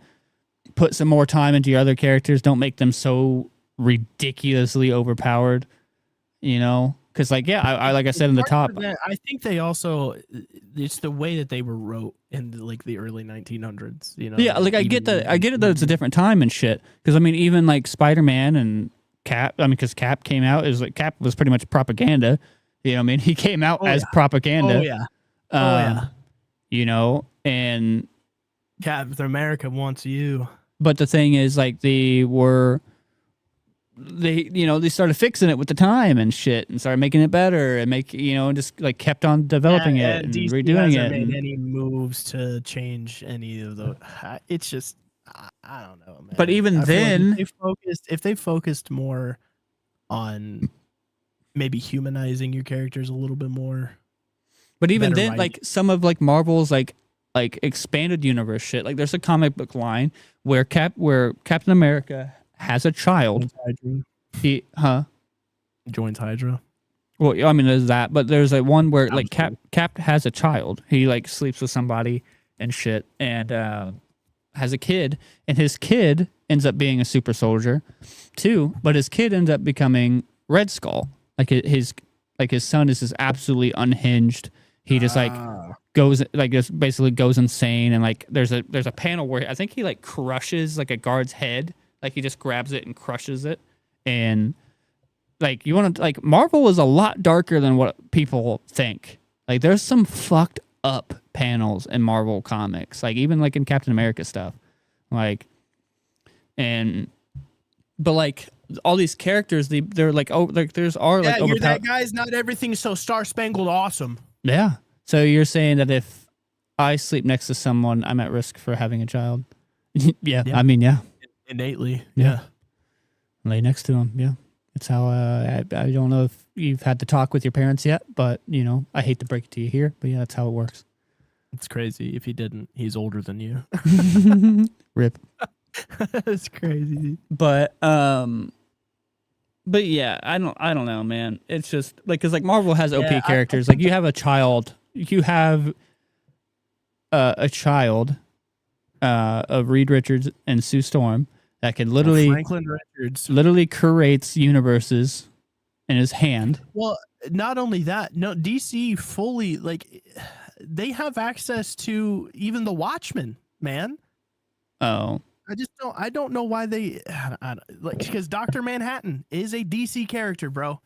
Put some more time into your other characters. Don't make them so ridiculously overpowered. Because like I like I said in the top,
I think they also it's the way that they were wrote in like the early 1900s.
Yeah, like I get that it's a different time and shit. Because I mean, even like Spider-Man and Cap, because Cap came out Cap was pretty much propaganda. I mean, he came out as propaganda. And
Captain America wants you.
But the thing is, like, they started fixing it with the time and shit, and started making it better, and just like kept on developing it and
DC
redoing it.
Made any moves to change any of the? It's just. I don't know, man.
But even then,
if they focused more on maybe humanizing your characters a little bit more.
But even then, like some of like Marvel's like expanded universe shit, like there's a comic book line where Captain America has a child.
Joins Hydra.
Well, I mean, there's that, but there's like one where like Cap has a child. He like sleeps with somebody and shit, and has a kid, and his kid ends up being a super soldier too, but his kid ends up becoming Red Skull. Like his son is just absolutely unhinged. He just like goes like just basically goes insane, and like there's a panel where I think he like crushes like a guard's head, like he just grabs it and crushes it, and like you want to like Marvel is a lot darker than what people think. Like there's some fucked up panels in Marvel comics, like even like in Captain America stuff, like but like all these characters, they're like like there's like
you're that guy's not everything's so star spangled awesome.
Yeah, so you're saying that if I sleep next to someone, I'm at risk for having a child? Yeah, I mean, yeah,
innately,
yeah. Lay next to him, yeah. It's how I don't know if you've had to talk with your parents yet, but I hate to break it to you here, but yeah, that's how it works.
It's crazy. If he didn't, he's older than you.
Rip.
That's crazy.
But yeah, I don't know, man. It's just like because like Marvel has OP characters. Like you have a child. You have a child of Reed Richards and Sue Storm that can literally
Franklin Richards
literally creates universes in his hand.
Well, not only that, no, DC fully like they have access to even the Watchmen, man.
Oh,
I don't know why they like because Dr. Manhattan is a DC character, bro.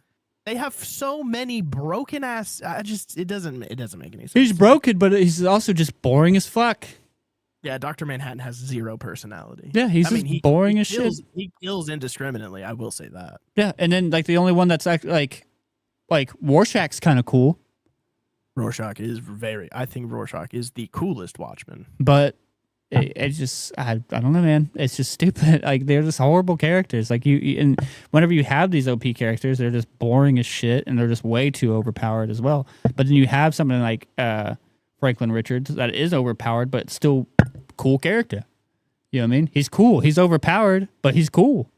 They have so many broken ass. It doesn't make any sense.
He's broken, but he's also just boring as fuck.
Yeah, Dr. Manhattan has zero personality.
Yeah, he's boring as shit.
He kills indiscriminately. I will say that.
Yeah, and then like the only one that's actually like Rorschach's kind of cool.
Rorschach is I think Rorschach is the coolest Watchman.
But it just I don't know, man. It's just stupid. Like they're just horrible characters. Like you and whenever you have these OP characters, they're just boring as shit and they're just way too overpowered as well. But then you have something like Franklin Richards that is overpowered but still cool character. You know what I mean? He's cool. He's overpowered, but he's cool.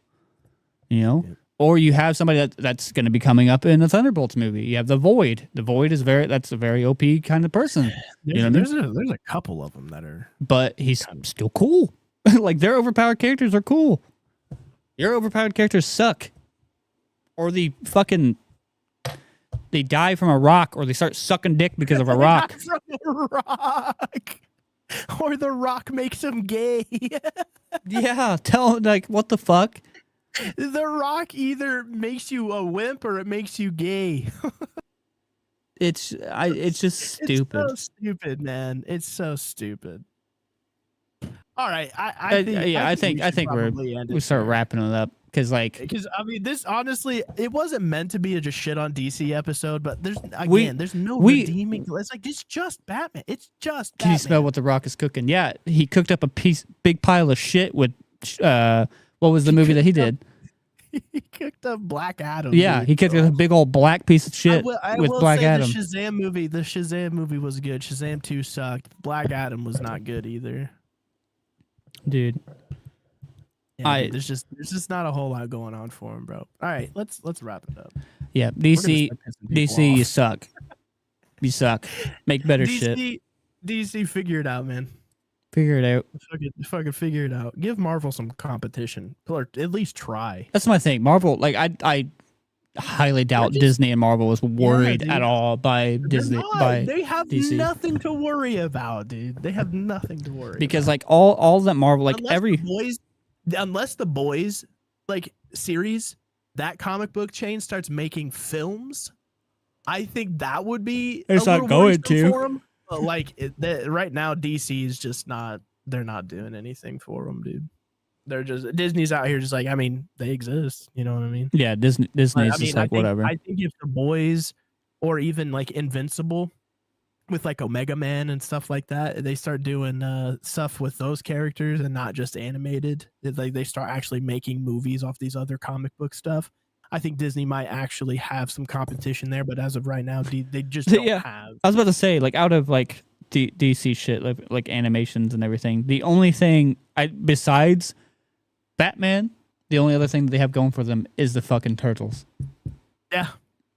You know? Yeah. Or you have somebody that's going to be coming up in a Thunderbolts movie. You have the Void. The Void is that's a very OP kind of person.
There's a couple of them that are,
but he's still cool. Like their overpowered characters are cool. Your overpowered characters suck. Or they die from a rock, or they start sucking dick because of a rock.
From a rock. Or the rock makes them gay.
Yeah, what the fuck?
The rock either makes you a wimp or it makes you gay.
It's just stupid.
It's so stupid, man. It's so stupid. All right, I
think we start wrapping it up because I
mean this honestly it wasn't meant to be a just shit on DC episode, but there's no redeeming. It's like it's just Batman. It's just.
Can you smell what the Rock is cooking? Yeah, he cooked up a big pile of shit with what was the movie that he did?
He cooked up Black Adam.
Yeah,
dude.
he cooked up a big old black piece of shit with Black Adam.
The Shazam movie was good. Shazam 2 sucked. Black Adam was not good either.
Dude.
Yeah, there's just not a whole lot going on for him, bro. All right, let's wrap it up.
Yeah, DC, you suck. You suck. Make better shit.
DC, figure it out, man.
Figure it out.
Fucking figure it out. Give Marvel some competition, or at least try.
That's my thing. Marvel, like I highly doubt Disney and Marvel was worried at all by Disney.
They have
DC.
nothing to worry about, dude. They have nothing to worry.
Because like all that Marvel, like
unless the boys like series, that comic book chain starts making films, I think that would be.
It's not going to.
For them. But like right now, DC is just not. They're not doing anything for them, dude. They're just Disney's out here, just like they exist. You know what I mean?
Yeah, Disney's just like whatever.
I think if the boys, or even like Invincible, with like Omega Man and stuff like that, they start doing stuff with those characters and not just animated. Like they start actually making movies off these other comic book stuff. I think Disney might actually have some competition there, but as of right now, they just don't have.
I was about to say, like, out of like DC shit, like animations and everything, the only thing besides Batman, the only other thing that they have going for them is the fucking Turtles.
Yeah.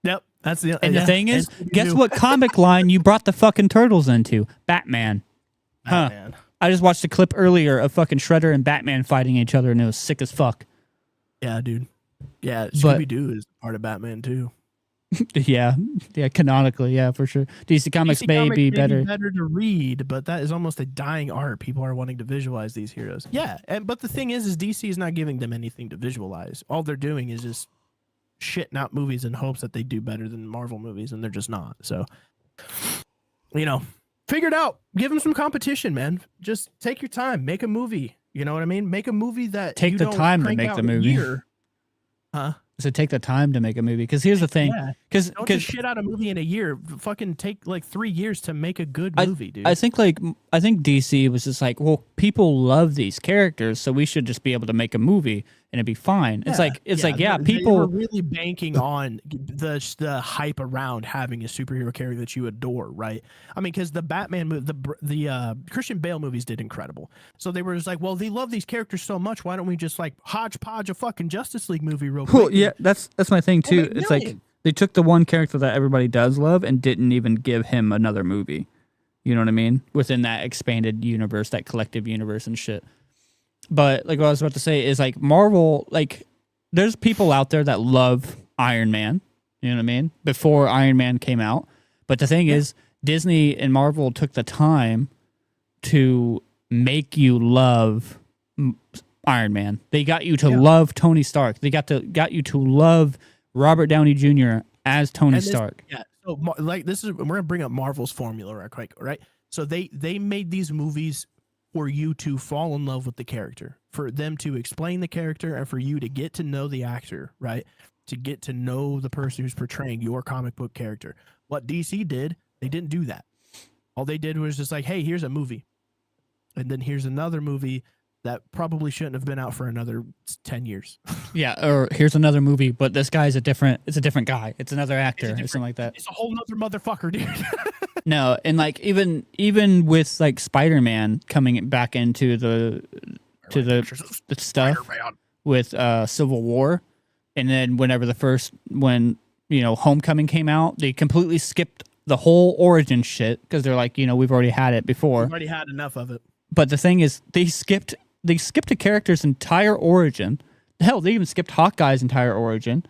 Yep. That's the.
And the thing is, guess what comic line you brought the fucking Turtles into? Batman.
Batman.
I just watched a clip earlier of fucking Shredder and Batman fighting each other, and it was sick as fuck.
Yeah, dude. Yeah, Scooby-Doo is part of Batman too.
yeah, canonically, yeah, for sure. DC Comics may be better
to read, but that is almost a dying art. People are wanting to visualize these heroes. Yeah, but the thing is DC is not giving them anything to visualize. All they're doing is just shitting out movies in hopes that they do better than Marvel movies, and they're just not. So, figure it out. Give them some competition, man. Just take your time. Make a movie. You know what I mean? Make a movie that
take the time to make the movie.
Huh?
So take the time to make a movie. Because here's the thing. Because
don't just shit out a movie in a year. Fucking take like 3 years to make a good movie, dude.
I think DC was just like, well, people love these characters, so we should just be able to make a movie. and it'd be fine. It's like
they
people
were really banking on the hype around having a superhero character that you adore, right? I mean, because the Batman movie, the Christian Bale movies did incredible. So they were just like, well, they love these characters so much, why don't we just like hodgepodge a fucking Justice League movie real quick?
Well, yeah, that's my thing too. It's like they took the one character that everybody does love and didn't even give him another movie. You know what I mean? Within that expanded universe, that collective universe and shit. But like what I was about to say is like Marvel, like there's people out there that love Iron Man. You know what I mean? Before Iron Man came out. But the thing is, Disney and Marvel took the time to make you love Iron Man. They got you to love Tony Stark. They got you to love Robert Downey Jr. as Tony Stark.
Yeah. So like this is we're gonna bring up Marvel's formula right quick, right? So they made these movies for you to fall in love with the character, for them to explain the character, and for you to get to know the actor, right? To get to know the person who's portraying your comic book character. What DC did, they didn't do that. All they did was just like, hey, here's a movie. And then here's another movie that probably shouldn't have been out for another 10 years.
Yeah, or here's another movie, but this guy's it's a different guy. It's another actor or something like that.
It's a whole nother motherfucker, dude.
No, and like even with like Spider-Man coming back into the stuff
Spider-Man.
with Civil War, and then when Homecoming came out, they completely skipped the whole origin shit because they're like, we've already had it before.
We've already had enough of it.
But the thing is, they skipped a character's entire origin. Hell, they even skipped Hawkeye's entire origin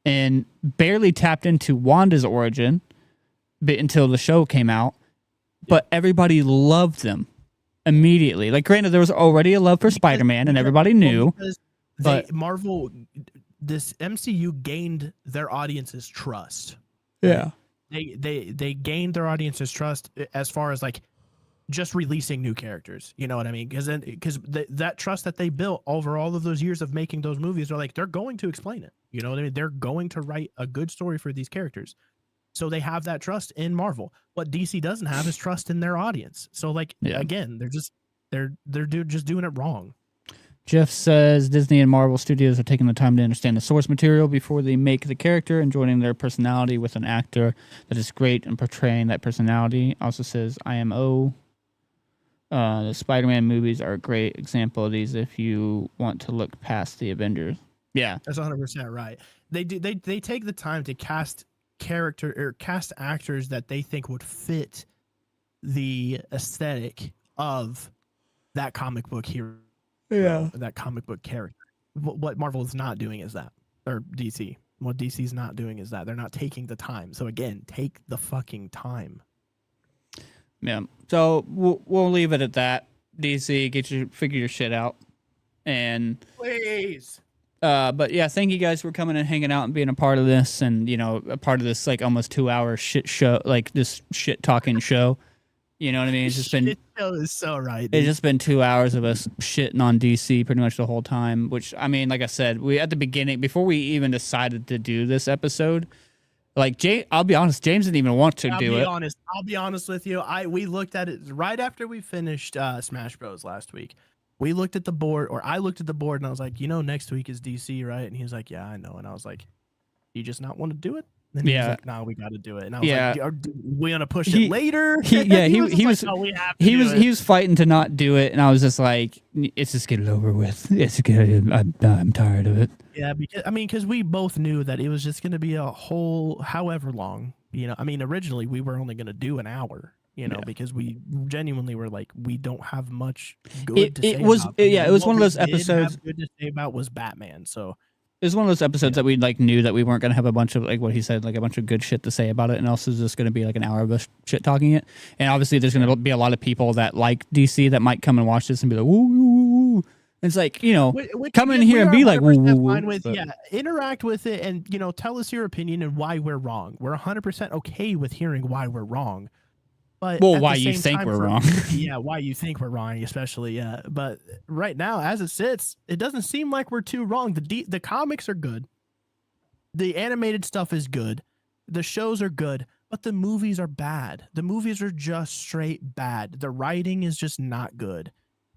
and barely tapped into Wanda's origin until the show came out. But everybody loved them immediately. Like, granted, there was already a love for Spider-Man, and everybody knew. But
Marvel, this MCU gained their audience's trust.
Yeah.
They gained their audience's trust as far as like just releasing new characters. You know what I mean? Because that trust that they built over all of those years of making those movies are like, they're going to explain it. You know what I mean? They're going to write a good story for these characters. So they have that trust in Marvel. What DC doesn't have is trust in their audience. So like, again, they're just doing it wrong.
Jeff says Disney and Marvel Studios are taking the time to understand the source material before they make the character and joining their personality with an actor that is great in portraying that personality. Also says IMO. The Spider-Man movies are a great example of these if you want to look past the Avengers. Yeah.
That's 100% right. They take the time to cast actors that they think would fit the aesthetic of that comic book hero. Yeah. That comic book character. What Marvel is not doing is that. Or DC. What DC is not doing is that. They're not taking the time. So again, take the fucking time.
Yeah. So we'll leave it at that. DC, figure your shit out. And
please.
But yeah, thank you guys for coming and hanging out and being a part of this, and a part of this like almost 2-hour shit show, like this shit talking show. You know what I mean? It's just been
shit show is so right. Dude.
It's just been 2 hours of us shitting on DC pretty much the whole time. Which I mean, like I said, we at the beginning before we even decided to do this episode. Like I'll be honest, James didn't even want to do it.
I'll be honest with you. We looked at it right after we finished Smash Bros. Last week. We looked at the board, or I looked at the board, and I was like, next week is DC, right? And he was like, yeah, I know. And I was like, you just not want to do it? And he was like, no, we got to do it. And I was like, we want to push it later? He
was fighting to not do it, and I was just like, it's just get it over with. It's good. I'm tired of it.
Yeah, because we both knew that it was just going to be a whole however long. Originally we were only going to do an hour. Because we genuinely were like, we don't have much good to say about it.
It was one of those episodes.
Good to say about was Batman. So
it was one of those episodes that we like knew that we weren't going to have a bunch of like what he said, like a bunch of good shit to say about it, and also just going to be like an hour of us shit talking it. And obviously, there's going to be a lot of people that like DC that might come and watch this and be like, woo, woo, woo. It's like, come in here and be like, woo, woo, woo.
Interact with it and tell us your opinion and why we're wrong. We're 100% okay with hearing why we're wrong. But
why you think we're wrong.
Yeah, why you think we're wrong, especially. Yeah, but right now, as it sits, it doesn't seem like we're too wrong. The comics are good. The animated stuff is good. The shows are good, but the movies are bad. The movies are just straight bad. The writing is just not good.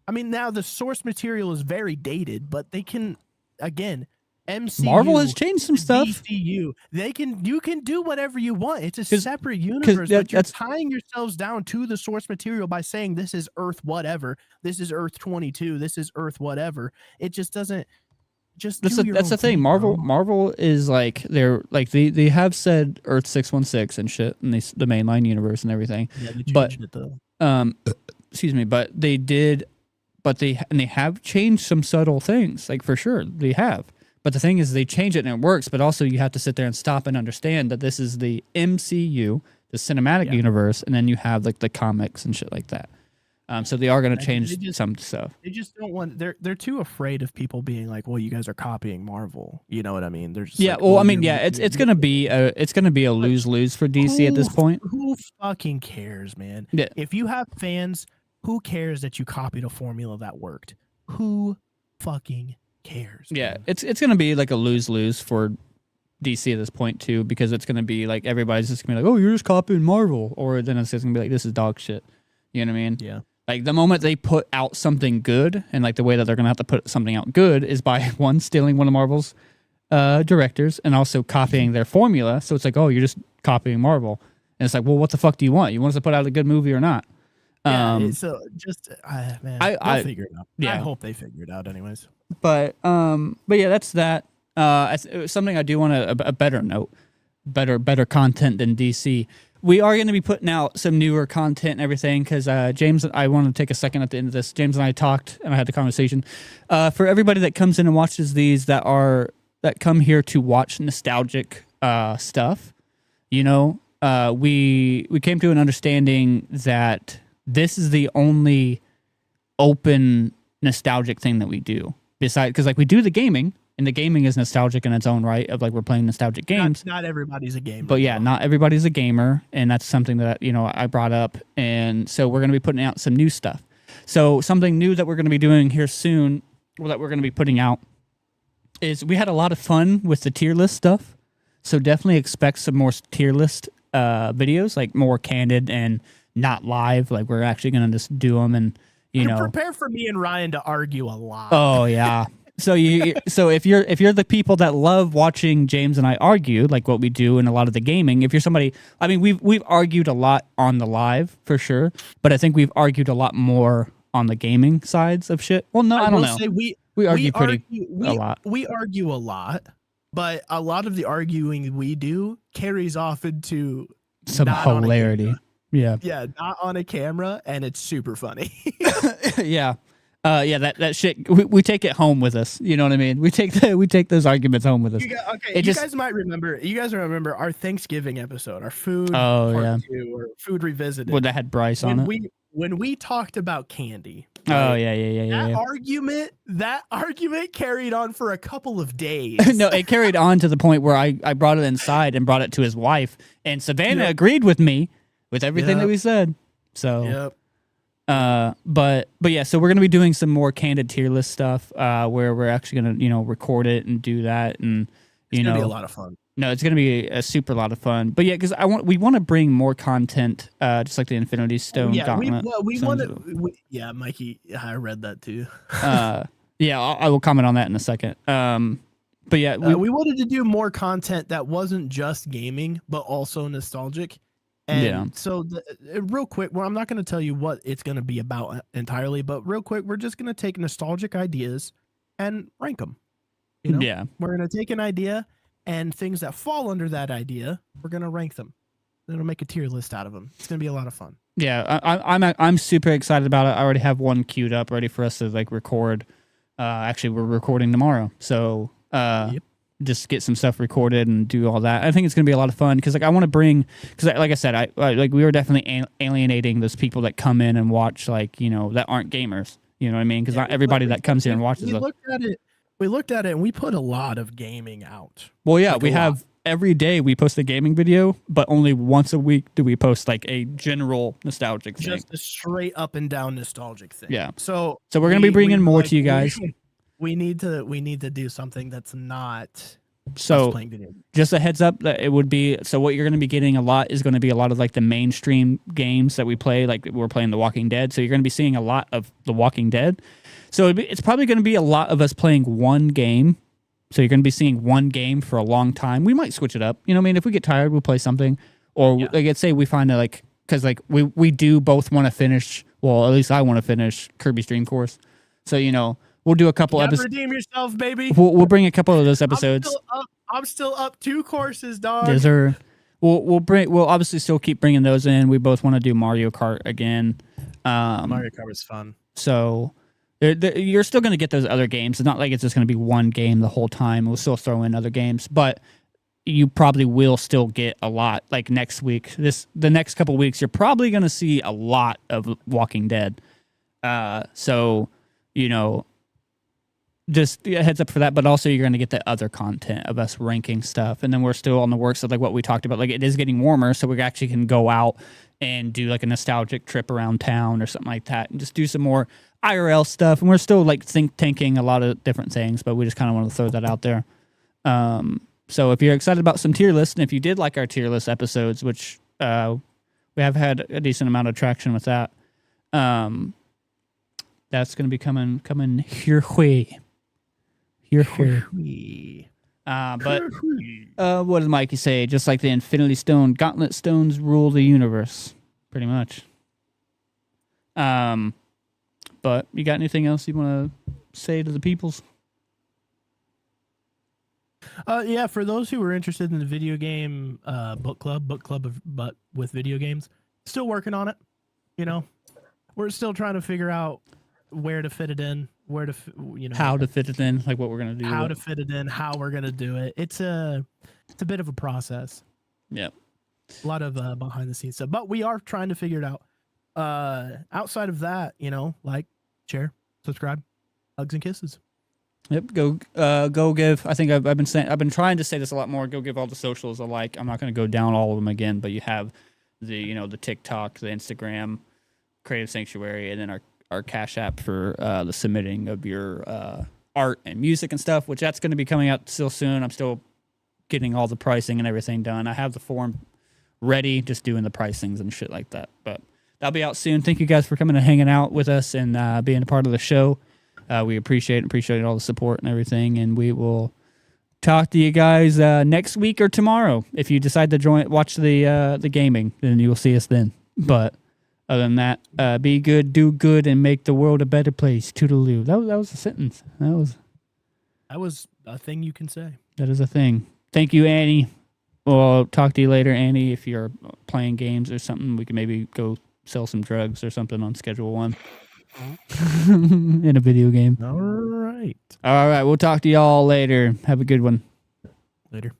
Now the source material is very dated, but they can again, MCU,
Marvel has changed some stuff.
DCU, you can do whatever you want. It's a separate universe, but you're tying yourselves down to the source material by saying this is Earth whatever, this is Earth 22, this is Earth whatever. It just doesn't. That's
the thing. Marvel is like they have said Earth 616 and shit in the mainline universe and everything.
Yeah, they changed it though.
Excuse me, but they have changed some subtle things, like for sure they have. But the thing is, they change it and it works. But also, you have to sit there and stop and understand that this is the MCU, the cinematic universe, and then you have like the comics and shit like that. So they are going to change some stuff.
They just don't want. They're too afraid of people being like, "Well, you guys are copying Marvel." You know what I mean? They're just
it's going to be a lose-lose for DC at this point.
Who fucking cares, man?
Yeah.
If you have fans, who cares that you copied a formula that worked? Who fucking cares?
Yeah,
man?
it's going to be like a lose-lose for DC at this point too, because it's going to be like everybody's just going to be like, "Oh, you're just copying Marvel," or then it's just going to be like, "This is dog shit." You know what I mean?
Yeah.
Like the moment they put out something good, and like the way that they're gonna have to put something out good is by one, stealing one of Marvel's directors, and also copying their formula. So it's like, oh, you're just copying Marvel, and it's like, well, what the fuck do you want? You want us to put out a good movie or not?
So just man,
I
figure it out.
Yeah.
I hope they figure it out, anyways.
But yeah, that's that. Something I do want a better note, better content than DC. We are going to be putting out some newer content and everything because James, I want to take a second at the end of this. James and I talked and I had the conversation. For everybody that comes in and watches these that come here to watch nostalgic stuff, you know, we came to an understanding that this is the only open nostalgic thing that we do. Besides, because like we do the gaming. And the gaming is nostalgic in its own right of like we're playing nostalgic games.
Not everybody's a gamer.
But yeah, not everybody's a gamer. And that's something that, you know, I brought up. And so we're going to be putting out some new stuff. So something new that we're going to be doing here soon, or that we're going to be putting out, is we had a lot of fun with the tier list stuff. So definitely expect some more tier list videos, like more candid and not live. Like we're actually going to just do them and, you know.
Prepare for me and Ryan to argue a lot.
Oh, yeah. So if you're the people that love watching James and I argue, like what we do in a lot of the gaming, if you're somebody, I mean, we've argued a lot on the live for sure, but I think we've argued a lot more on the gaming sides of shit. Well, no, I don't know.
Say we
argue a lot.
We argue a lot, but a lot of the arguing we do carries off into
some hilarity. Yeah,
not on a camera, and it's super funny.
Yeah. Yeah, that shit. We take it home with us. You know what I mean? We take those arguments home with us.
You guys might remember. You guys remember our Thanksgiving episode, our food.
Oh
part 2, or food revisited.
Well, that had Bryce on it.
When we talked about candy.
Right, oh
yeah. That argument carried on for a couple of days.
No, it carried on to the point where I brought it inside and brought it to his wife, and Savannah agreed with me with everything that we said. So.
Yep.
But yeah, so we're gonna be doing some more candid tier list stuff, where we're actually gonna, you know, record it and do that, and
it's gonna be a lot of fun.
No, it's gonna be a super lot of fun. But yeah, because we want to bring more content, just like the Infinity Stone Gauntlet.
We want to. Yeah, Mikey, I read that too.
Yeah, I will comment on that in a second. But yeah,
we wanted to do more content that wasn't just gaming, but also nostalgic. And so real quick, well, I'm not going to tell you what it's going to be about entirely, but real quick, we're just going to take nostalgic ideas and rank them. You know?
Yeah.
We're going to take an idea and things that fall under that idea, we're going to rank them. Then we'll make a tier list out of them. It's going to be a lot of fun.
Yeah, I'm super excited about it. I already have one queued up ready for us to like record. Actually, we're recording tomorrow. So, just get some stuff recorded and do all that. I think it's going to be a lot of fun because like I want to bring, because like I said, I like we were definitely alienating those people that come in and watch, like, you know, that aren't gamers. You know what I mean? Because not everybody that comes here and watches.
We looked at it and we put a lot of gaming out.
Well, yeah, like we have every day we post a gaming video, but only once a week do we post like a general nostalgic thing.
Just a straight up and down nostalgic thing.
Yeah.
So
we're going to be bringing more to you guys.
We need to do something that's not
so
playing video.
Just a heads up that it would be, so what you're going to be getting a lot is going to be a lot of like the mainstream games that we play, like we're playing The Walking Dead. So you're going to be seeing a lot of The Walking Dead. So it's probably going to be a lot of us playing one game So you're going to be seeing one game for a long time. We might switch it up. You know what I mean? If we get tired, we'll play something. Or like, let's say we find that like, because like we do both want to finish, well, at least I want to finish Kirby's Dream Course. So, you know, we'll do a couple episodes.
Redeem yourself, baby.
We'll bring a couple of those episodes.
I'm still up 2 courses, dog.
Yes, sir. We'll obviously still keep bringing those in. We both want to do Mario Kart again.
Mario Kart was fun.
So you're still going to get those other games. It's not like it's just going to be one game the whole time. We'll still throw in other games, but you probably will still get a lot. Like next week, the next couple weeks, you're probably going to see a lot of Walking Dead. So, you know, just a heads up for that, but also you're going to get the other content of us ranking stuff. And then we're still on the works of like what we talked about. Like it is getting warmer, so we actually can go out and do like a nostalgic trip around town or something like that and just do some more IRL stuff. And we're still like tanking a lot of different things, but we just kind of want to throw that out there. So if you're excited about some tier lists, and if you did like our tier list episodes, which we have had a decent amount of traction with that, that's going to be coming here way. But what does Mikey say? Just like the Infinity Stone, Gauntlet Stones rule the universe, pretty much. But you got anything else you want to say to the peoples?
Yeah, for those who are interested in the video game book club but with video games, still working on it. You know, we're still trying to figure out where to fit it in,
how to fit it in, like what we're gonna do,
how to fit it in, how we're gonna do it. It's a bit of a process.
Yep,
a lot of behind the scenes stuff, but we are trying to figure it out. Outside of that, you know, like, share, subscribe, hugs and kisses.
Yep, go give. I think I've been trying to say this a lot more. Go give all the socials a like. I'm not going to go down all of them again, but you have the the TikTok, the Instagram, Creative Sanctuary, and then our Cash App for the submitting of your art and music and stuff, which that's going to be coming out still soon. I'm still getting all the pricing and everything done. I have the form ready, just doing the pricings and shit like that. But that'll be out soon. Thank you guys for coming and hanging out with us and being a part of the show. We appreciate all the support and everything, and we will talk to you guys next week or tomorrow. If you decide to watch the gaming, then you will see us then. But other than that, be good, do good, and make the world a better place. Toodaloo. That was a sentence. That
was a thing you can say.
That is a thing. Thank you, Annie. We'll talk to you later, Annie. If you're playing games or something, we can maybe go sell some drugs or something on Schedule 1. In a video game.
All right.
We'll talk to y'all later. Have a good one.
Later.